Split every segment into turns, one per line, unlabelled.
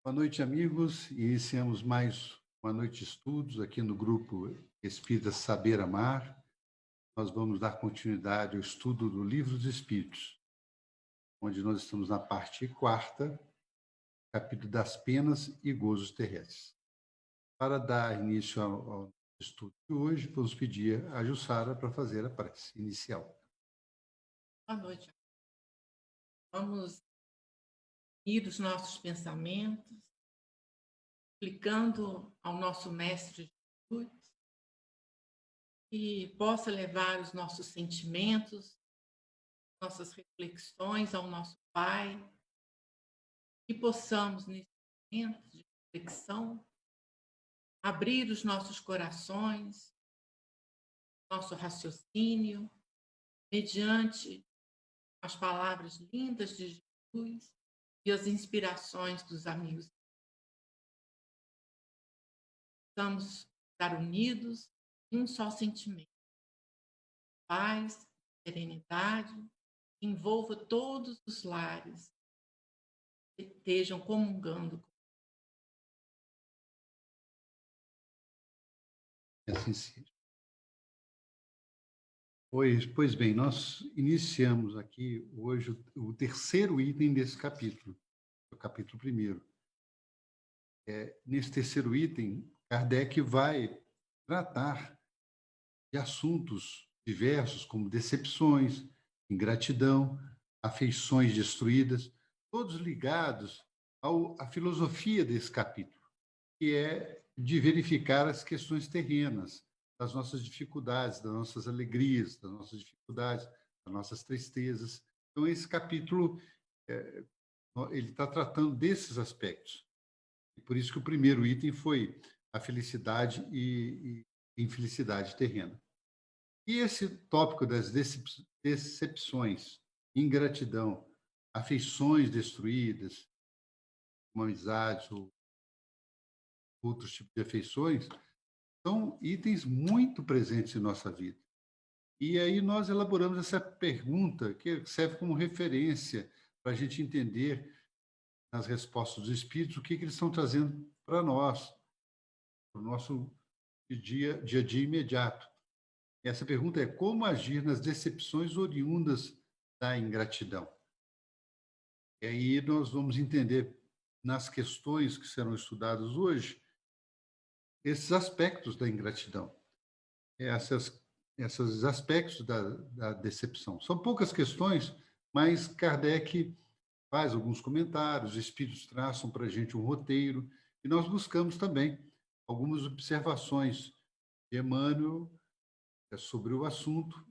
Boa noite, amigos. Iniciamos mais uma noite de estudos aqui no grupo Espírita Saber Amar. Nós vamos dar continuidade ao estudo do Livro dos Espíritos, onde nós estamos na parte quarta, capítulo das penas e gozos terrestres. Para dar início ao estudo de hoje, vamos pedir a Jussara para fazer a prece inicial.
Boa noite. Vamos ir os nossos pensamentos, explicando ao nosso Mestre Jesus, que possa levar os nossos sentimentos, nossas reflexões ao nosso Pai, que possamos, nesse momento de reflexão, abrir os nossos corações, nosso raciocínio, mediante as palavras lindas de Jesus e as inspirações dos amigos. Estamos estar unidos em um só sentimento. Paz, serenidade, envolva todos os lares que estejam comungando.
Assim seja. Pois bem, nós iniciamos aqui hoje o terceiro item desse capítulo, o capítulo 1º. Nesse terceiro item, Kardec vai tratar de assuntos diversos, como decepções, ingratidão, afeições destruídas, todos ligados à filosofia desse capítulo, que é de verificar as questões terrenas, das nossas dificuldades, das nossas alegrias, das nossas dificuldades, das nossas tristezas. Então, esse capítulo, ele está tratando desses aspectos. E por isso que o primeiro item foi a felicidade e infelicidade terrena. E esse tópico das decepções, ingratidão, afeições destruídas, uma amizade ou outros tipos de afeições, são itens muito presentes em nossa vida. E aí nós elaboramos essa pergunta que serve como referência para a gente entender nas respostas dos espíritos o que eles estão trazendo para nós, para o nosso dia a dia imediato. Essa pergunta é: como agir nas decepções oriundas da ingratidão? E aí nós vamos entender nas questões que serão estudadas hoje esses aspectos da ingratidão, esses aspectos da decepção. São poucas questões, mas Kardec faz alguns comentários, os espíritos traçam para a gente um roteiro, e nós buscamos também algumas observações de Emmanuel sobre o assunto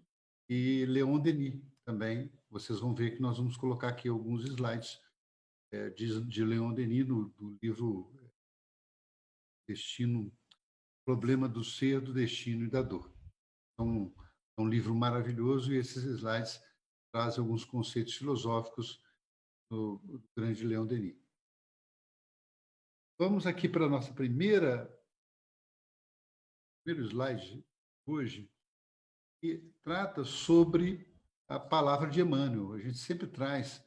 e Leon Denis também. Vocês vão ver que nós vamos colocar aqui alguns slides de Leon Denis do livro Destino, Problema do Ser, do Destino e da Dor. Então, é um livro maravilhoso e esses slides trazem alguns conceitos filosóficos do grande Leon Denis. Vamos aqui para a nossa primeiro slide hoje, que trata sobre a palavra de Emmanuel. A gente sempre traz,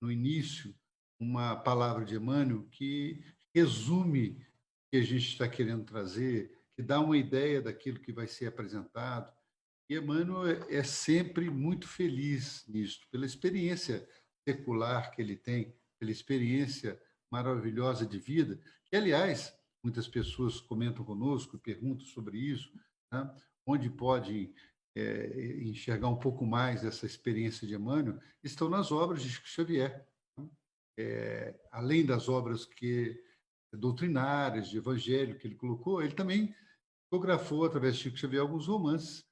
no início, uma palavra de Emmanuel que resume o que a gente está querendo trazer, que dá uma ideia daquilo que vai ser apresentado. E Emmanuel é sempre muito feliz nisso, pela experiência secular que ele tem, pela experiência maravilhosa de vida, que, aliás, muitas pessoas comentam conosco e perguntam sobre isso, né? Onde pode enxergar um pouco mais essa experiência de Emmanuel, estão nas obras de Chico Xavier. Além das obras doutrinárias, de evangelho que ele colocou, ele também psicografou, através de Chico Xavier, alguns romances,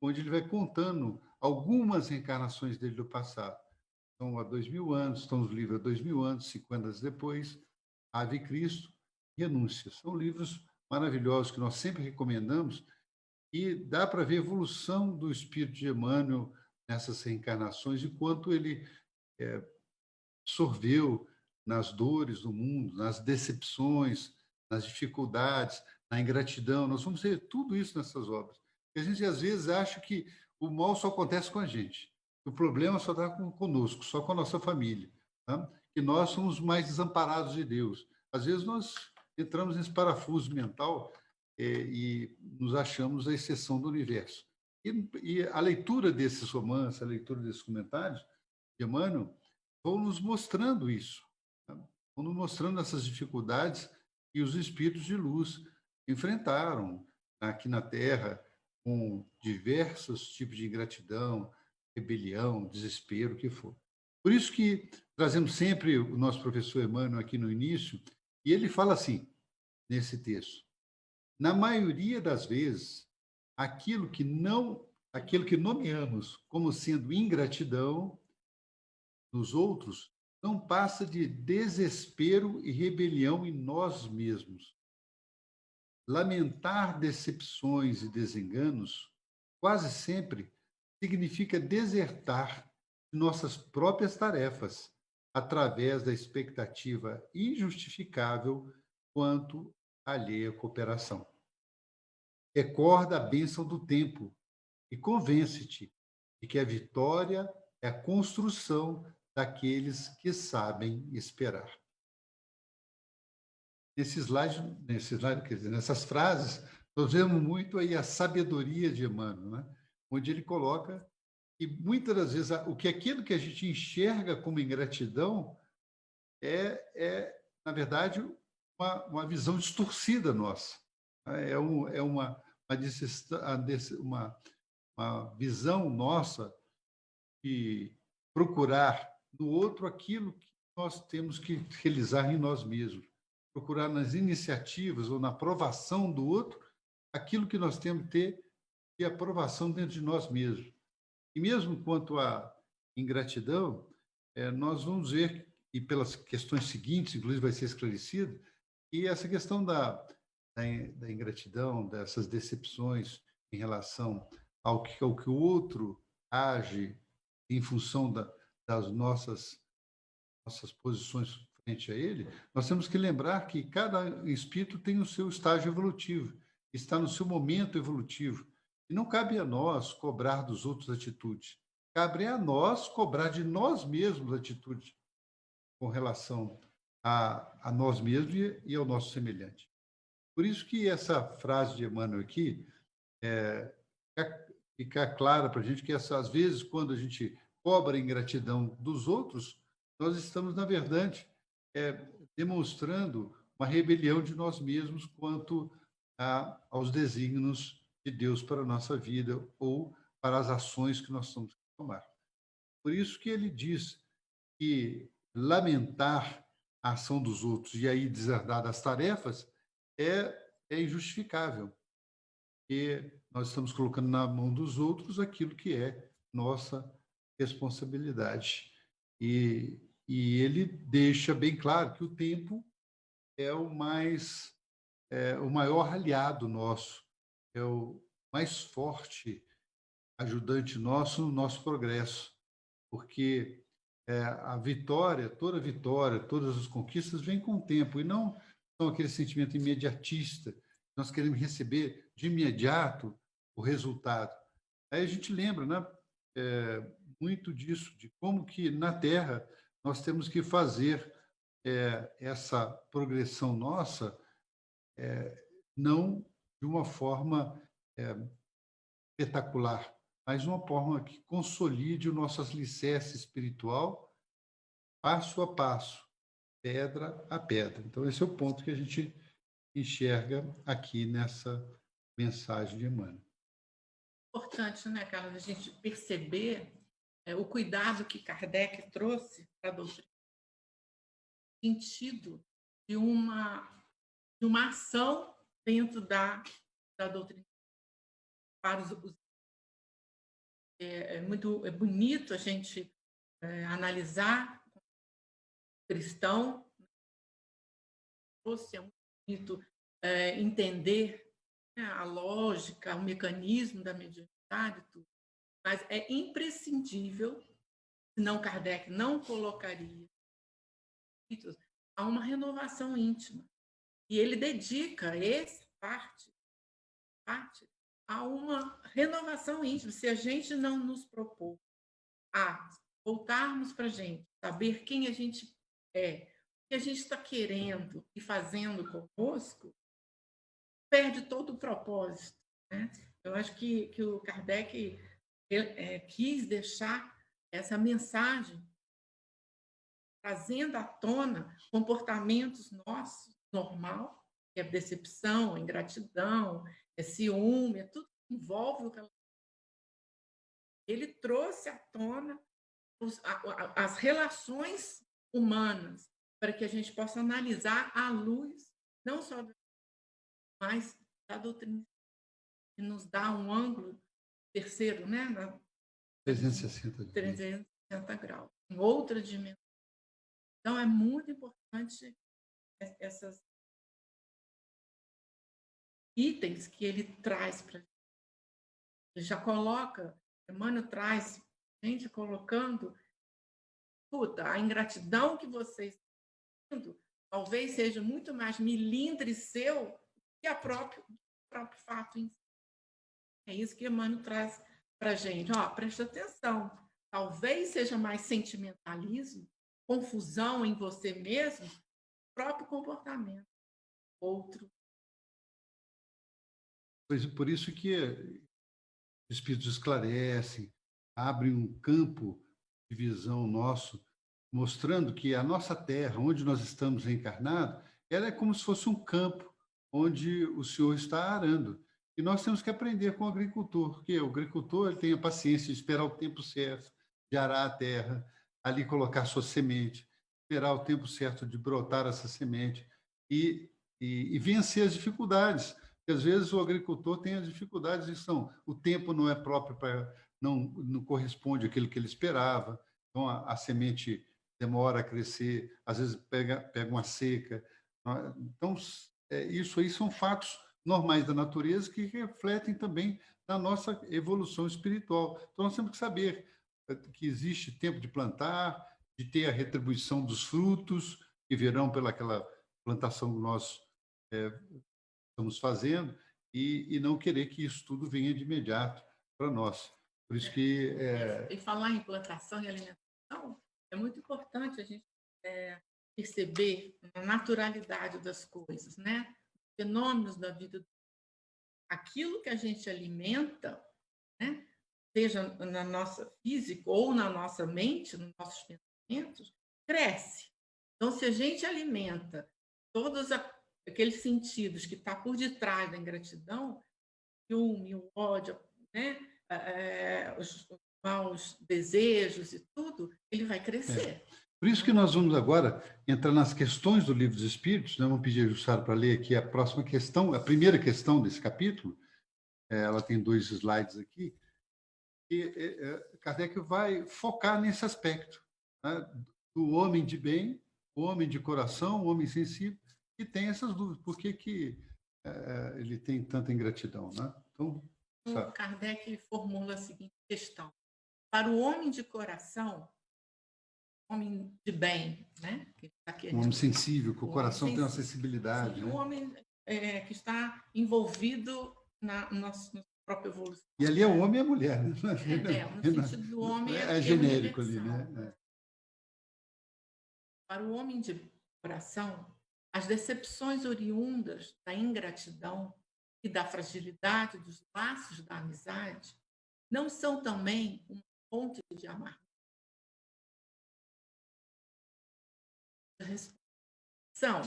onde ele vai contando algumas reencarnações dele do passado. Então, há 2000 anos, estão os livros há 2000 anos, 50 anos depois, Ave Cristo, Renúncia. São livros maravilhosos que nós sempre recomendamos, e dá para ver a evolução do espírito de Emmanuel nessas reencarnações e quanto ele absorveu nas dores do mundo, nas decepções, nas dificuldades, na ingratidão. Nós vamos ver tudo isso nessas obras. E a gente, às vezes, acha que o mal só acontece com a gente, o problema só está conosco, só com a nossa família, tá? Que nós somos mais desamparados de Deus. Às vezes nós entramos nesse parafuso mental e nos achamos a exceção do universo. E a leitura desses romances, a leitura desses comentários de Emmanuel, vão nos mostrando isso, tá? Vão nos mostrando essas dificuldades que os espíritos de luz enfrentaram aqui na Terra, com diversos tipos de ingratidão, rebelião, desespero, o que for. Por isso que trazemos sempre o nosso professor Emmanuel aqui no início, e ele fala assim, nesse texto: na maioria das vezes, aquilo que nomeamos como sendo ingratidão nos outros, não passa de desespero e rebelião em nós mesmos. Lamentar decepções e desenganos quase sempre significa desertar de nossas próprias tarefas através da expectativa injustificável quanto à alheia cooperação. Recorda a bênção do tempo e convence-te de que a vitória é a construção daqueles que sabem esperar. Nesse slide, quer dizer, nessas frases, nós vemos muito aí a sabedoria de Emmanuel, né? Onde ele coloca que muitas das vezes aquilo que a gente enxerga como ingratidão na verdade, uma visão distorcida nossa. É uma visão nossa de procurar no outro aquilo que nós temos que realizar em nós mesmos, procurar nas iniciativas ou na aprovação do outro aquilo que nós temos que ter de aprovação dentro de nós mesmos. E mesmo quanto à ingratidão, nós vamos ver, e pelas questões seguintes, inclusive vai ser esclarecido, e essa questão da ingratidão, dessas decepções em relação ao que o outro age em função das nossas posições frente a ele, nós temos que lembrar que cada espírito tem o seu estágio evolutivo, está no seu momento evolutivo. E não cabe a nós cobrar dos outros atitudes. Cabe a nós cobrar de nós mesmos atitudes com relação a nós mesmos e ao nosso semelhante. Por isso que essa frase de Emmanuel aqui fica clara para a gente que às vezes, quando a gente cobra a ingratidão dos outros, nós estamos, na verdade, demonstrando uma rebelião de nós mesmos quanto aos desígnios de Deus para a nossa vida ou para as ações que nós temos que tomar. Por isso que ele diz que lamentar a ação dos outros e aí deserdar das tarefas é injustificável, porque nós estamos colocando na mão dos outros aquilo que é nossa responsabilidade. E ele deixa bem claro que o tempo é o maior aliado nosso, é o mais forte ajudante nosso no nosso progresso, porque toda vitória, todas as conquistas vêm com o tempo e não são aquele sentimento imediatista. Nós queremos receber de imediato o resultado. Aí a gente lembra, né, muito disso, de como que na Terra nós temos que fazer essa progressão nossa não de uma forma espetacular, mas de uma forma que consolide o nosso alicerce espiritual passo a passo, pedra a pedra. Então, esse é o ponto que a gente enxerga aqui nessa mensagem de Emmanuel.
Importante, né, Carlos, a gente perceber o cuidado que Kardec trouxe para a doutrina, no sentido de uma ação dentro da doutrina. Para muito bonito a gente analisar o cristão, é muito bonito entender, né, a lógica, o mecanismo da mediunidade, tudo. Mas é imprescindível, senão Kardec não colocaria a uma renovação íntima. E ele dedica essa parte a uma renovação íntima. Se a gente não nos propor a voltarmos para a gente, saber quem a gente é, que a gente está querendo e fazendo conosco, perde todo o propósito, né? Eu acho que o Kardec quis deixar essa mensagem, trazendo à tona comportamentos nossos, normal, que é decepção, ingratidão, é ciúme, é tudo que envolve o relacionamento. Ele trouxe à tona as relações humanas, para que a gente possa analisar à luz, não só mas da doutrina, que nos dá um ângulo terceiro, né?
360 graus.
360 graus, em outra dimensão. Então, é muito importante esses itens que ele traz para a gente. Ele já coloca, Emmanuel traz, gente colocando, escuta, a ingratidão que vocês estão tendo talvez seja muito mais milindre seu que o próprio fato em si. É isso que Emmanuel traz para a gente. Presta atenção, talvez seja mais sentimentalismo, confusão em você mesmo, próprio comportamento. Outro.
Por isso que os espíritos esclarecem, abrem um campo de visão nosso, mostrando que a nossa Terra, onde nós estamos reencarnados, ela é como se fosse um campo onde o Senhor está arando. E nós temos que aprender com o agricultor, porque o agricultor ele tem a paciência de esperar o tempo certo, de arar a terra, ali colocar sua semente, esperar o tempo certo de brotar essa semente e vencer as dificuldades. Porque, às vezes, o agricultor tem as dificuldades e o tempo não é próprio para não corresponde àquilo que ele esperava. Então, a semente demora a crescer, às vezes pega uma seca. Então, isso aí são fatos normais da natureza que refletem também na nossa evolução espiritual. Então, nós temos que saber que existe tempo de plantar, de ter a retribuição dos frutos que virão pelaquela plantação que nós estamos fazendo e não querer que isso tudo venha de imediato para nós. Por isso que...
E falar em plantação e alimentação, é muito importante a gente perceber a naturalidade das coisas, né? Fenômenos da vida. Aquilo que a gente alimenta, né? Seja na nossa física ou na nossa mente, nos nossos pensamentos, cresce. Então, se a gente alimenta todos aqueles sentidos que estão por detrás da ingratidão, o ciúme, o ódio, né? Os maus desejos e tudo, ele vai crescer.
Por isso que nós vamos agora entrar nas questões do Livro dos Espíritos. Nós vamos pedir a Jussara para ler aqui a próxima questão, a primeira questão desse capítulo. Ela tem 2 slides aqui. E Kardec vai focar nesse aspecto, né, do homem de bem, o homem de coração, o homem sensível, que tem essas dúvidas. Por que ele tem tanta ingratidão? Né? Então,
Kardec formula a seguinte questão. Para o homem de coração, homem de bem, né?
Um homem sensível, que o coração tem uma sensibilidade.
Sim, né? Um homem que está envolvido na nossa própria evolução.
E ali é o homem e a mulher, né?
No sentido do homem
é genérico ali, né?
Para o homem de coração, as decepções oriundas da ingratidão e da fragilidade dos laços da amizade não são também uma fonte de amargura. São,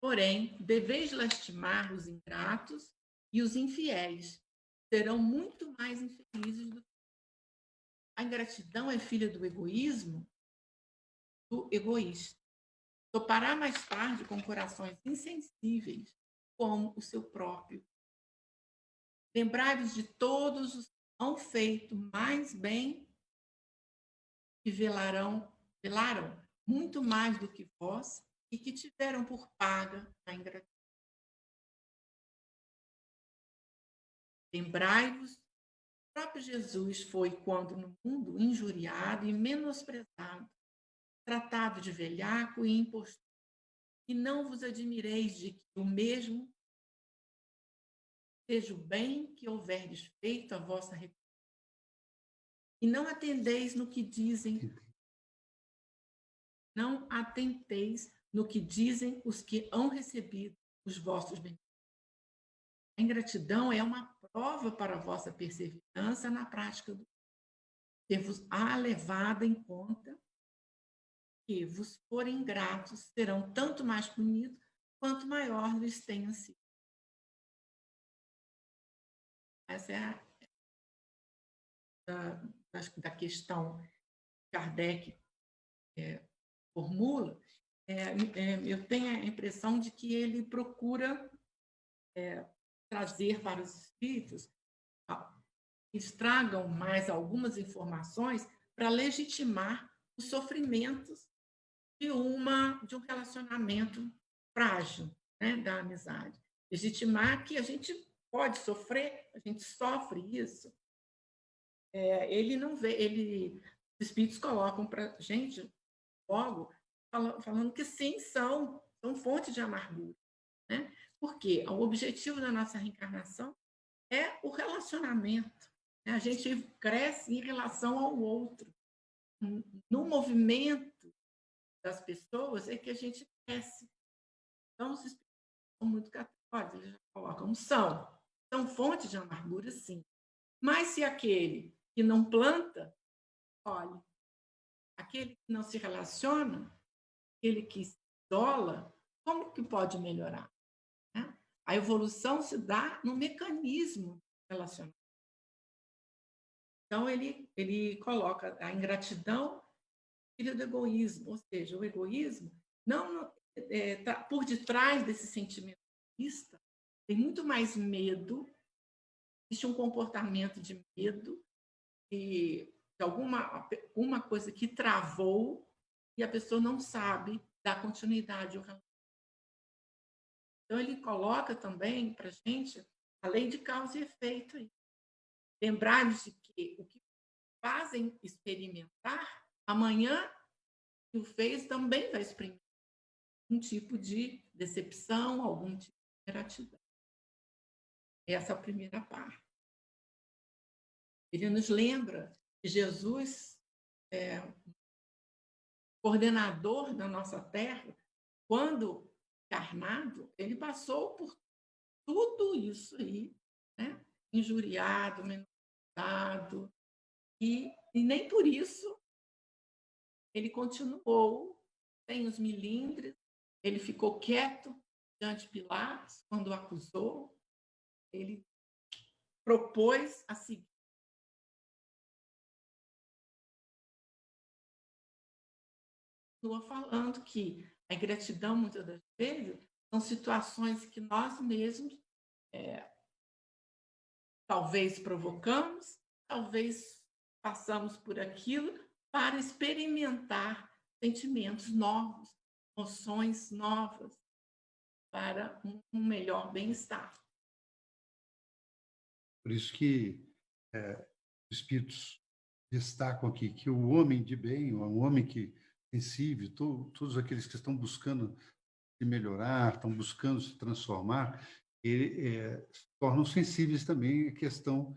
porém, deveis lastimar os ingratos e os infiéis serão muito mais infelizes do que a ingratidão é filha do egoísmo, do egoísta. Topará mais tarde com corações insensíveis, como o seu próprio. Lembrai-vos de todos os que hão feito mais bem e velaram muito mais do que vós e que tiveram por paga a ingratidão. Lembrai-vos, o próprio Jesus foi, quando no mundo, injuriado e menosprezado, tratado de velhaco e impostor. E não vos admireis de que o mesmo seja o bem que houverdes feito a vossa reputação. E não atendeis no que dizem, não atenteis no que dizem os que hão recebido os vossos benefícios. A ingratidão é uma prova para a vossa perseverança na prática do ter-vos-á levado em conta que vos forem ingratos, serão tanto mais punidos, quanto maior lhes tenha sido. Essa é da questão que Kardec formula. Eu tenho a impressão de que ele procura trazer para os espíritos que eles tragam mais algumas informações para legitimar os sofrimentos de um relacionamento frágil, né, da amizade. Legitimar que a gente pode sofrer, a gente sofre isso. Ele não vê, os espíritos colocam para a gente logo falando que sim, são fonte de amargura, né? Porque o objetivo da nossa reencarnação é o relacionamento, né? A gente cresce em relação ao outro. No movimento das pessoas é que a gente cresce. Então, os espíritos são muito categóricos, eles já colocam, são fonte de amargura, sim. Mas se aquele que não planta, colhe. Aquele que não se relaciona, aquele que se isola, como que pode melhorar? Né? A evolução se dá no mecanismo relacional. Então, ele coloca a ingratidão filho do egoísmo, ou seja, o egoísmo não tá por detrás desse sentimento egoísta, tem muito mais medo, existe um comportamento de medo e de alguma coisa que travou e a pessoa não sabe dar continuidade ao relacionamento. Então, ele coloca também para a gente a lei de causa e efeito. Lembrar de que o que fazem experimentar, amanhã que o fez também vai experimentar um tipo de decepção, algum tipo de gratidão. Essa é a primeira parte. Ele nos lembra que Jesus coordenador da nossa terra, quando encarnado, ele passou por tudo isso aí, né? Injuriado, menosprezado, e nem por isso ele continuou sem os milindres, ele ficou quieto diante de Pilatos quando o acusou, ele propôs a seguir. Continua falando que a ingratidão, muitas das vezes, são situações que nós mesmos talvez provocamos, talvez passamos por aquilo para experimentar sentimentos novos, emoções novas, para um melhor bem-estar.
Por isso que os espíritos destacam aqui que o homem de bem, o homem que sensível, todos aqueles que estão buscando se melhorar, estão buscando se transformar, se tornam sensíveis também à questão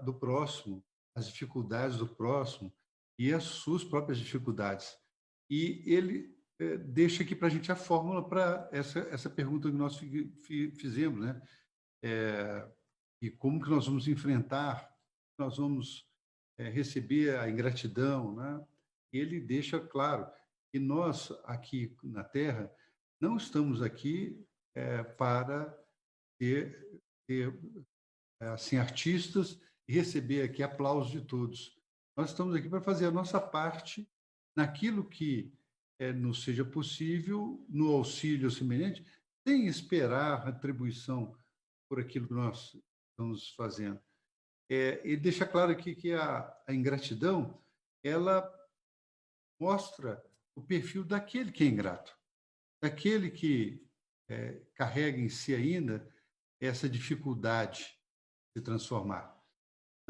do próximo, às dificuldades do próximo e às suas próprias dificuldades. E ele deixa aqui para a gente a fórmula para essa pergunta que nós fizemos, né? E como que nós vamos enfrentar, nós vamos receber a ingratidão, né? Ele deixa claro que nós aqui na Terra não estamos aqui para ser assim, artistas e receber aqui aplausos de todos. Nós estamos aqui para fazer a nossa parte naquilo que nos seja possível, no auxílio semelhante, sem esperar retribuição por aquilo que nós estamos fazendo. E deixa claro aqui que a ingratidão, ela mostra o perfil daquele que é ingrato, daquele que carrega em si ainda essa dificuldade de se transformar.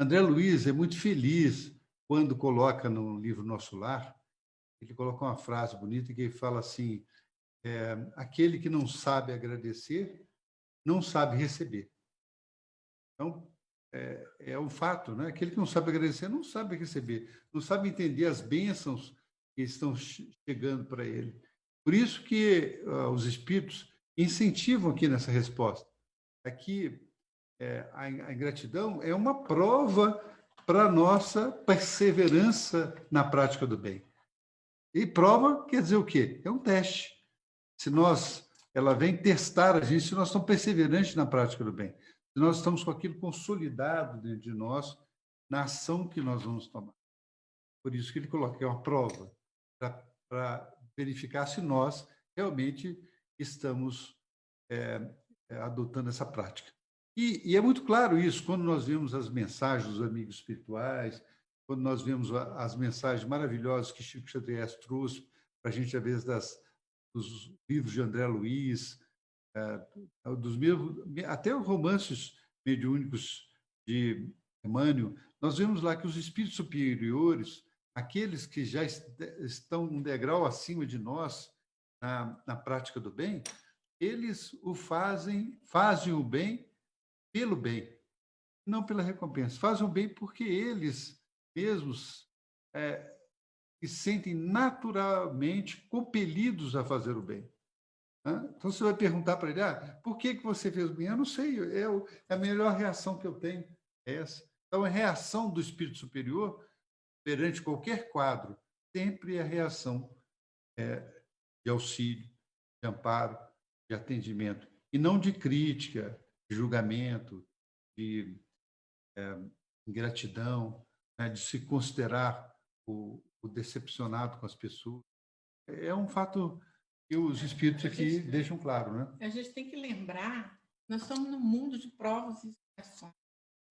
André Luiz é muito feliz quando coloca no livro Nosso Lar, ele coloca uma frase bonita que fala assim, aquele que não sabe agradecer, não sabe receber. Então, é um fato, né? Aquele que não sabe agradecer, não sabe receber, não sabe entender as bênçãos que estão chegando para ele. Por isso que os espíritos incentivam aqui nessa resposta. Aqui, a ingratidão é uma prova para a nossa perseverança na prática do bem. E prova quer dizer o quê? É um teste. Ela vem testar a gente se nós estamos perseverantes na prática do bem, se nós estamos com aquilo consolidado dentro de nós, na ação que nós vamos tomar. Por isso que ele coloca, é uma prova, para verificar se nós realmente estamos adotando essa prática. E é muito claro isso, quando nós vemos as mensagens dos amigos espirituais, quando nós vemos as mensagens maravilhosas que Chico Xavier trouxe para a gente, às vezes, dos livros de André Luiz, até os romances mediúnicos de Emmanuel, nós vemos lá que os espíritos superiores, aqueles que já estão um degrau acima de nós na prática do bem, eles fazem o bem pelo bem, não pela recompensa. Fazem o bem porque eles mesmos se sentem naturalmente compelidos a fazer o bem. Então, você vai perguntar para ele, por que você fez o bem? Eu não sei, a melhor reação que eu tenho é essa. Então, a reação do espírito superior perante qualquer quadro sempre é a reação de auxílio, de amparo, de atendimento, e não de crítica, de julgamento, de ingratidão, né, de se considerar o decepcionado com as pessoas. É um fato que os espíritos aqui deixam claro, né?
A gente tem que lembrar, nós estamos num mundo de provas e expiações,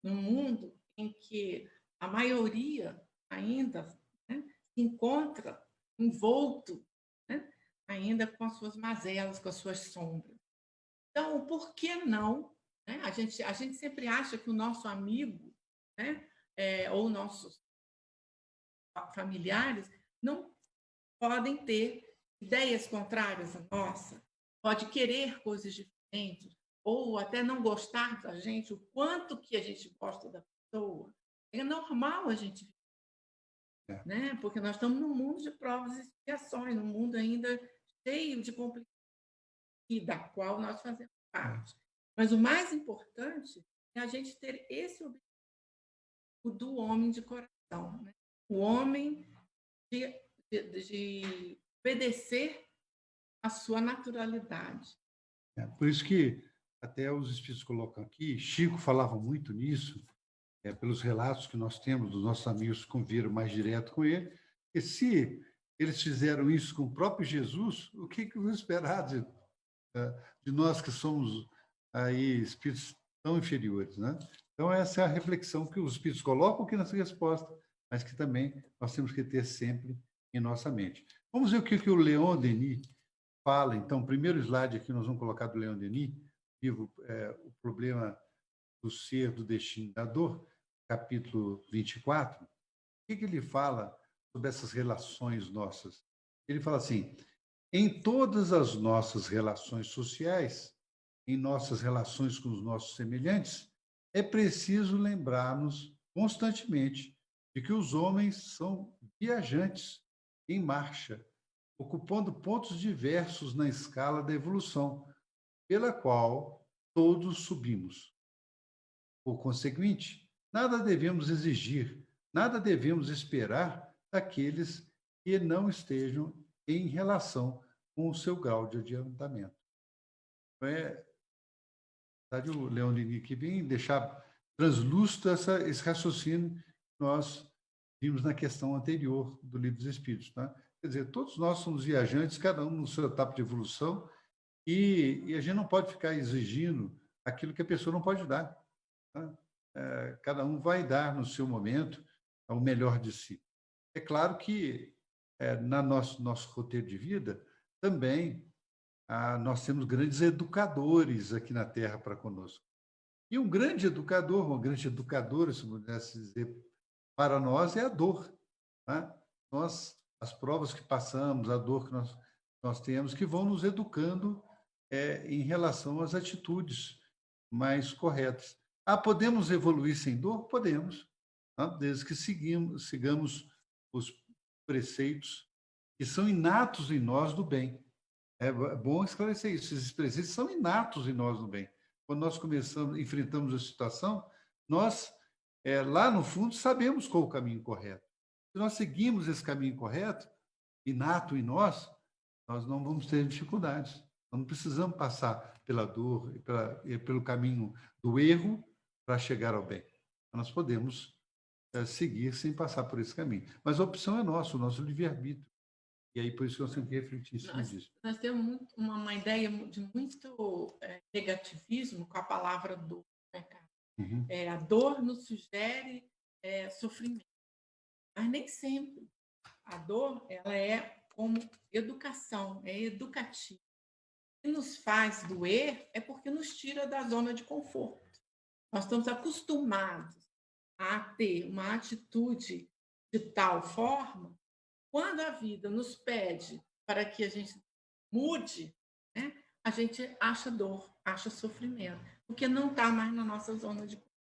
num mundo em que a maioria ainda, né, se encontra envolto, né, ainda com as suas mazelas, com as suas sombras. Então, por que não? Né? A gente sempre acha que o nosso amigo, né, ou nossos familiares não podem ter ideias contrárias à nossa, pode querer coisas diferentes, ou até não gostar da gente, o quanto que a gente gosta da pessoa. É normal a gente, né? Porque nós estamos num mundo de provas e expiações, num mundo ainda cheio de complicações, da qual nós fazemos parte. Mas o mais importante é a gente ter esse objetivo do homem de coração, né? O homem de obedecer à sua naturalidade.
Por isso que até os espíritos colocam aqui, Chico falava muito nisso, pelos relatos que nós temos dos nossos amigos que conviveram mais direto com ele, e se eles fizeram isso com o próprio Jesus, o que vamos esperar de nós que somos aí espíritos tão inferiores, né? Então, essa é a reflexão que os espíritos colocam aqui nessa resposta, mas que também nós temos que ter sempre em nossa mente. Vamos ver o que o Leon Denis fala. Então, primeiro slide aqui, nós vamos colocar do Leon Denis, livro O Problema do Ser, do Destino e da Dor, capítulo 24. O que ele fala sobre essas relações nossas? Ele fala assim, em todas as nossas relações sociais, em nossas relações com os nossos semelhantes, é preciso lembrar-nos constantemente de que os homens são viajantes em marcha, ocupando pontos diversos na escala da evolução, pela qual todos subimos. Por conseguinte, nada devemos exigir, nada devemos esperar daqueles que não estejam em relação com o seu grau de adiantamento. O Leon Denis aqui vem deixar translúcido esse raciocínio que nós vimos na questão anterior do Livro dos Espíritos. Tá? Quer dizer, todos nós somos viajantes, cada um no seu etapa de evolução, e a gente não pode ficar exigindo aquilo que a pessoa não pode dar. Tá? Cada um vai dar no seu momento o melhor de si. É claro que no nosso roteiro de vida também nós temos grandes educadores aqui na Terra para conosco. E um grande educador, uma grande educadora, se pudesse dizer, para nós é a dor. Tá? As provas que passamos, a dor que nós temos, que vão nos educando em relação às atitudes mais corretas. Podemos evoluir sem dor? Podemos, tá? Desde que sigamos os preceitos que são inatos em nós do bem. É bom esclarecer isso. Esses presentes são inatos em nós no bem. Quando nós enfrentamos a situação, nós, lá no fundo, sabemos qual é o caminho correto. Se nós seguimos esse caminho correto, inato em nós não vamos ter dificuldades. Nós não precisamos passar pela dor e pelo caminho do erro para chegar ao bem. Nós podemos seguir sem passar por esse caminho. Mas a opção é nossa, o nosso livre-arbítrio. E aí, por isso que nós temos que refletir em cima disso.
Nós temos uma ideia de muito negativismo com a palavra dor, né, cara?
Uhum.
A dor nos sugere sofrimento, mas nem sempre. A dor, ela é como educação, é educativa. O que nos faz doer é porque nos tira da zona de conforto. Nós estamos acostumados a ter uma atitude de tal forma, quando a vida nos pede para que a gente mude, né, a gente acha dor, acha sofrimento, porque não está mais na nossa zona de conforto.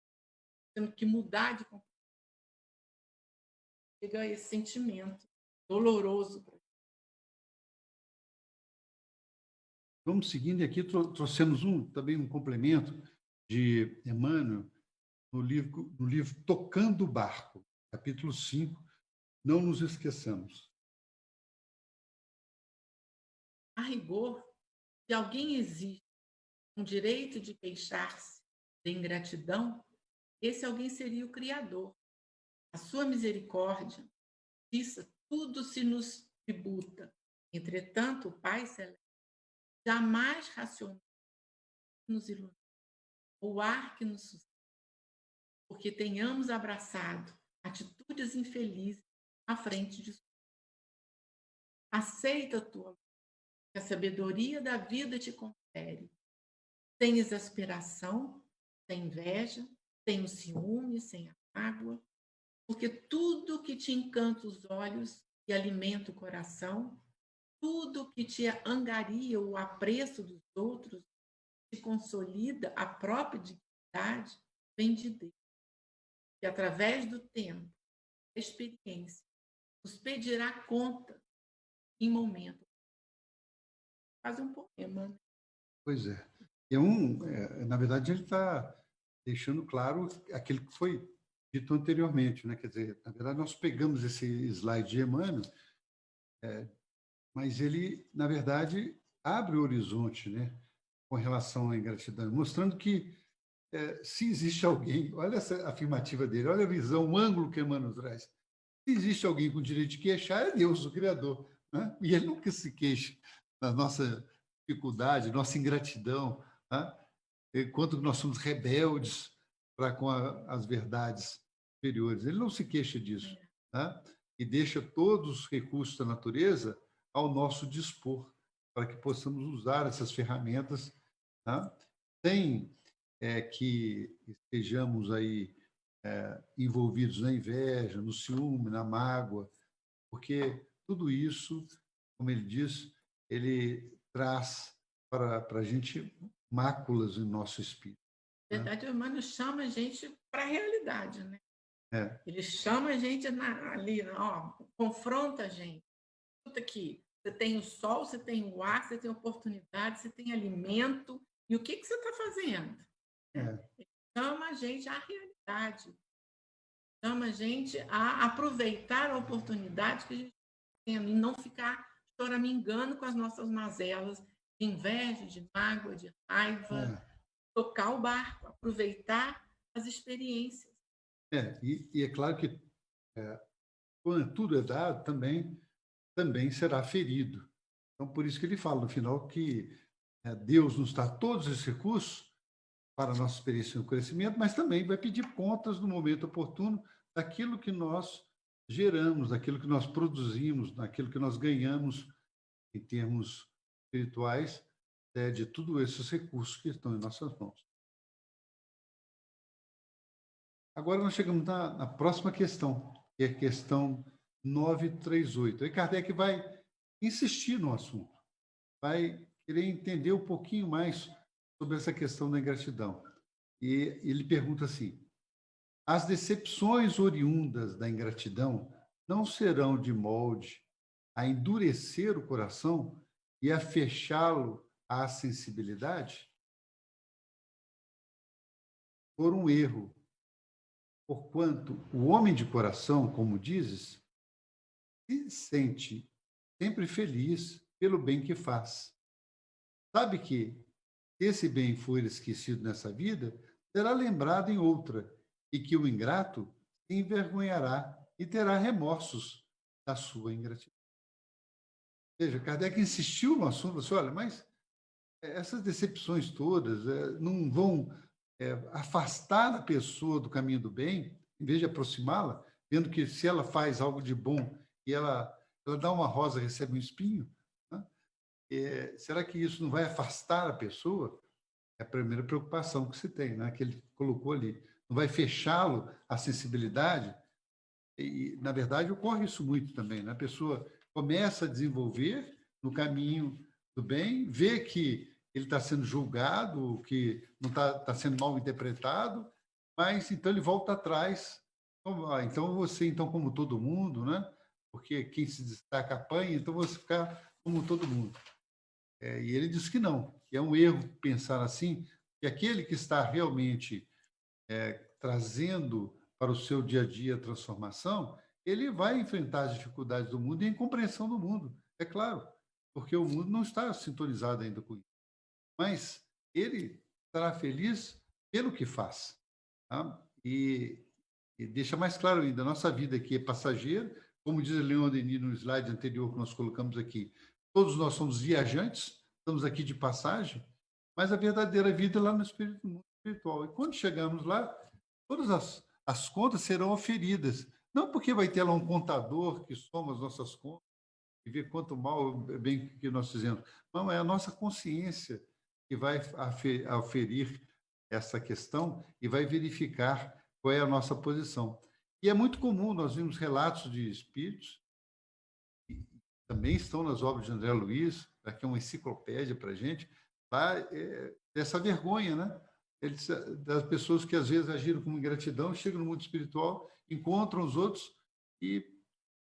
Temos que mudar de comportamento. Chega esse sentimento doloroso.
Vamos seguindo, e aqui trouxemos também um complemento de Emmanuel no livro Tocando o Barco, capítulo 5, Não nos esqueçamos.
A rigor, se alguém exige um direito de queixar-se de ingratidão, esse alguém seria o Criador. A sua misericórdia, justiça, tudo se nos tributa. Entretanto, o Pai Celeste jamais racionalmente nos ilumina, o ar que nos sustenta, porque tenhamos abraçado atitudes infelizes à frente de sua. Aceita a tua luz, que a sabedoria da vida te confere. Sem exasperação, sem inveja, sem o ciúme, sem a mágoa, porque tudo que te encanta os olhos e alimenta o coração, tudo que te angaria o apreço dos outros, te consolida a própria dignidade, vem de Deus. E através do tempo, da experiência, nos pedirá conta em momento. Faz um poema, né?
Pois é. Na verdade, ele está deixando claro aquilo que foi dito anteriormente, né? Quer dizer, na verdade, nós pegamos esse slide de Emmanuel, mas ele, na verdade, abre o horizonte, né? Com relação à ingratidão, mostrando que se existe alguém, olha essa afirmativa dele, olha a visão, o ângulo que Emmanuel traz. Se existe alguém com direito de queixar, é Deus, o Criador, né? E ele nunca se queixa da nossa dificuldade, nossa ingratidão, né? Enquanto nós somos rebeldes para com as verdades superiores. Ele não se queixa disso, né? E deixa todos os recursos da natureza ao nosso dispor, para que possamos usar essas ferramentas, né? Sem que estejamos aí envolvidos na inveja, no ciúme, na mágoa, porque tudo isso, como ele diz, ele traz para a gente máculas em nosso espírito.
Na verdade, o Emmanuel chama a gente para a realidade, né?
É.
Ele chama a gente ali, ó, confronta a gente. Escuta aqui, você tem o sol, você tem o ar, você tem oportunidade, você tem alimento, e o que você está fazendo? Ele chama a gente à realidade, chama a gente a aproveitar a oportunidade que a gente está tendo e não ficar choramingando com as nossas mazelas de inveja, de mágoa, de raiva. Tocar o barco, aproveitar as experiências.
E é claro que quando tudo é dado, também será ferido. Então, por isso que ele fala no final que Deus nos dá todos esses recursos para a nossa experiência e crescimento, mas também vai pedir contas no momento oportuno daquilo que nós geramos, daquilo que nós produzimos, daquilo que nós ganhamos em termos espirituais, de todos esses recursos que estão em nossas mãos. Agora nós chegamos na próxima questão, que é a questão 938. Aí Kardec vai insistir no assunto, vai querer entender um pouquinho mais sobre essa questão da ingratidão. E ele pergunta assim: as decepções oriundas da ingratidão não serão de molde a endurecer o coração e a fechá-lo à sensibilidade por um erro, porquanto o homem de coração, como dizes, se sente sempre feliz pelo bem que faz. Sabe que, se esse bem for esquecido nessa vida, será lembrado em outra, e que o ingrato se envergonhará e terá remorsos da sua ingratidão. Ou seja, Kardec insistiu no assunto, assim, olha, mas essas decepções todas não vão afastar a pessoa do caminho do bem, em vez de aproximá-la, vendo que se ela faz algo de bom e ela dá uma rosa e recebe um espinho, né? Será que isso não vai afastar a pessoa? É a primeira preocupação que se tem, né? Que ele colocou ali. Não vai fechá-lo à sensibilidade? E, na verdade, ocorre isso muito também, né? A pessoa começa a desenvolver no caminho do bem, vê que ele está sendo julgado, que não está sendo mal interpretado, mas então ele volta atrás. Então você, então, como todo mundo, né? Porque quem se destaca apanha, então você ficar como todo mundo. E ele diz que não, que é um erro pensar assim, que aquele que está realmente trazendo para o seu dia a dia a transformação, ele vai enfrentar as dificuldades do mundo e a incompreensão do mundo, é claro, porque o mundo não está sintonizado ainda com isso. Mas ele estará feliz pelo que faz. Tá? E deixa mais claro ainda, a nossa vida aqui é passageira, como diz Leon Denis no slide anterior que nós colocamos aqui, todos nós somos viajantes, estamos aqui de passagem, mas a verdadeira vida é lá no mundo espiritual. E quando chegamos lá, todas as contas serão oferidas. Não porque vai ter lá um contador que soma as nossas contas e vê quanto mal bem que nós fizemos. Não, é a nossa consciência que vai aferir essa questão e vai verificar qual é a nossa posição. E é muito comum, nós vimos relatos de espíritos, que também estão nas obras de André Luiz, que é uma enciclopédia para a gente, lá, dessa vergonha, né? Das pessoas que às vezes agiram com ingratidão, chegam no mundo espiritual, encontram os outros e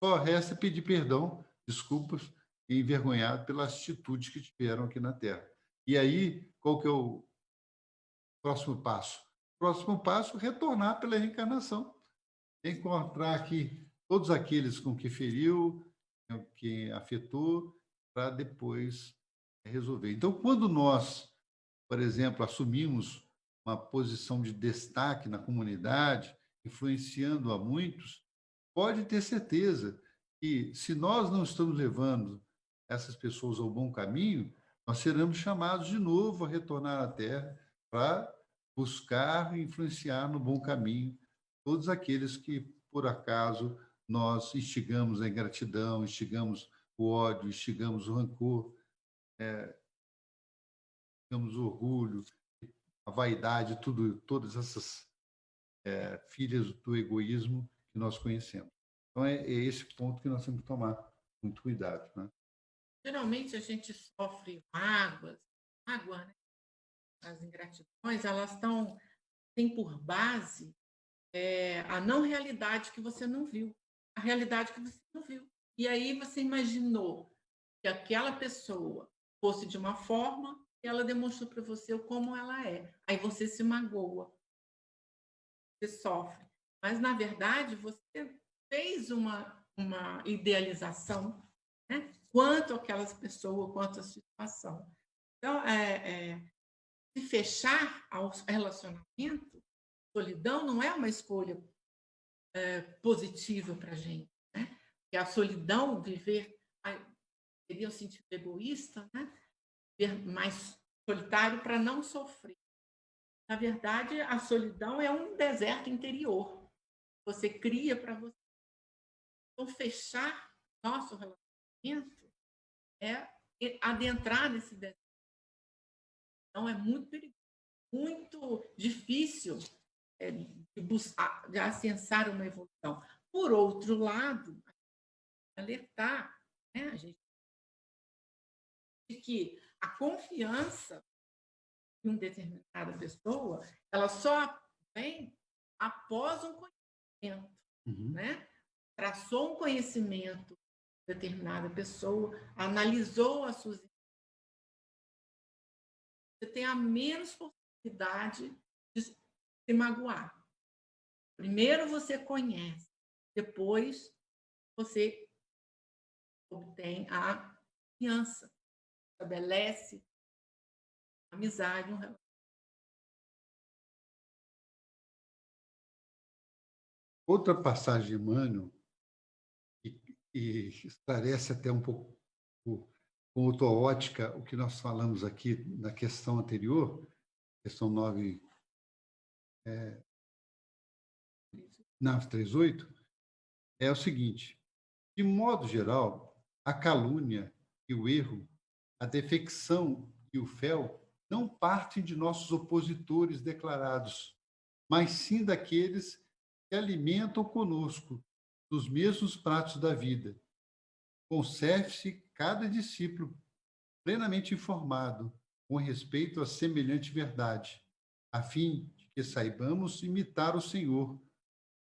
só resta pedir perdão, desculpas, e envergonhado pelas atitudes que tiveram aqui na Terra. E aí, qual que é o próximo passo? O próximo passo é retornar pela reencarnação, encontrar aqui todos aqueles com que feriu, que afetou, para depois resolver. Então, quando nós, por exemplo, assumimos uma posição de destaque na comunidade, influenciando a muitos, pode ter certeza que, se nós não estamos levando essas pessoas ao bom caminho, nós seremos chamados de novo a retornar à Terra para buscar e influenciar no bom caminho todos aqueles que, por acaso, nós instigamos a ingratidão, instigamos o ódio, instigamos o rancor, instigamos o orgulho, a vaidade, todas essas filhas do egoísmo que nós conhecemos. Então, é esse ponto que nós temos que tomar muito cuidado, né?
Geralmente a gente sofre mágoa, né? As ingratidões, elas têm por base a não realidade que você não viu, a realidade que você não viu. E aí você imaginou que aquela pessoa fosse de uma forma e ela demonstrou para você como ela é. Aí você se magoa, você sofre. Mas, na verdade, você fez uma idealização, né? Quanto aquelas pessoas, quanto a situação. Então, se fechar ao relacionamento, solidão não é uma escolha positiva para a gente, né? Porque a solidão, viver, seria um sentido egoísta, né? Ser mais solitário para não sofrer. Na verdade, a solidão é um deserto interior. Você cria para você. Então, fechar nosso relacionamento é adentrar nesse deserto. Então, é muito perigoso, muito difícil de acessar uma evolução. Por outro lado, alertar, né, a gente, de que a confiança em uma determinada pessoa, ela só vem após um conhecimento, né? Traçou um conhecimento de determinada pessoa, analisou as suas você tem a menos possibilidade de se magoar. Primeiro você conhece, depois você obtém a confiança, estabelece amizade, um relacionamento.
Outra passagem de Emmanuel, e esclarece até um pouco com outra ótica o que nós falamos aqui na questão anterior, questão 9, não, 38, é o seguinte: de modo geral, a calúnia e o erro, a defecção e o fel não partem de nossos opositores declarados, mas sim daqueles que alimentam conosco dos mesmos pratos da vida. Conserve-se cada discípulo plenamente informado com respeito a semelhante verdade, a fim de que saibamos imitar o Senhor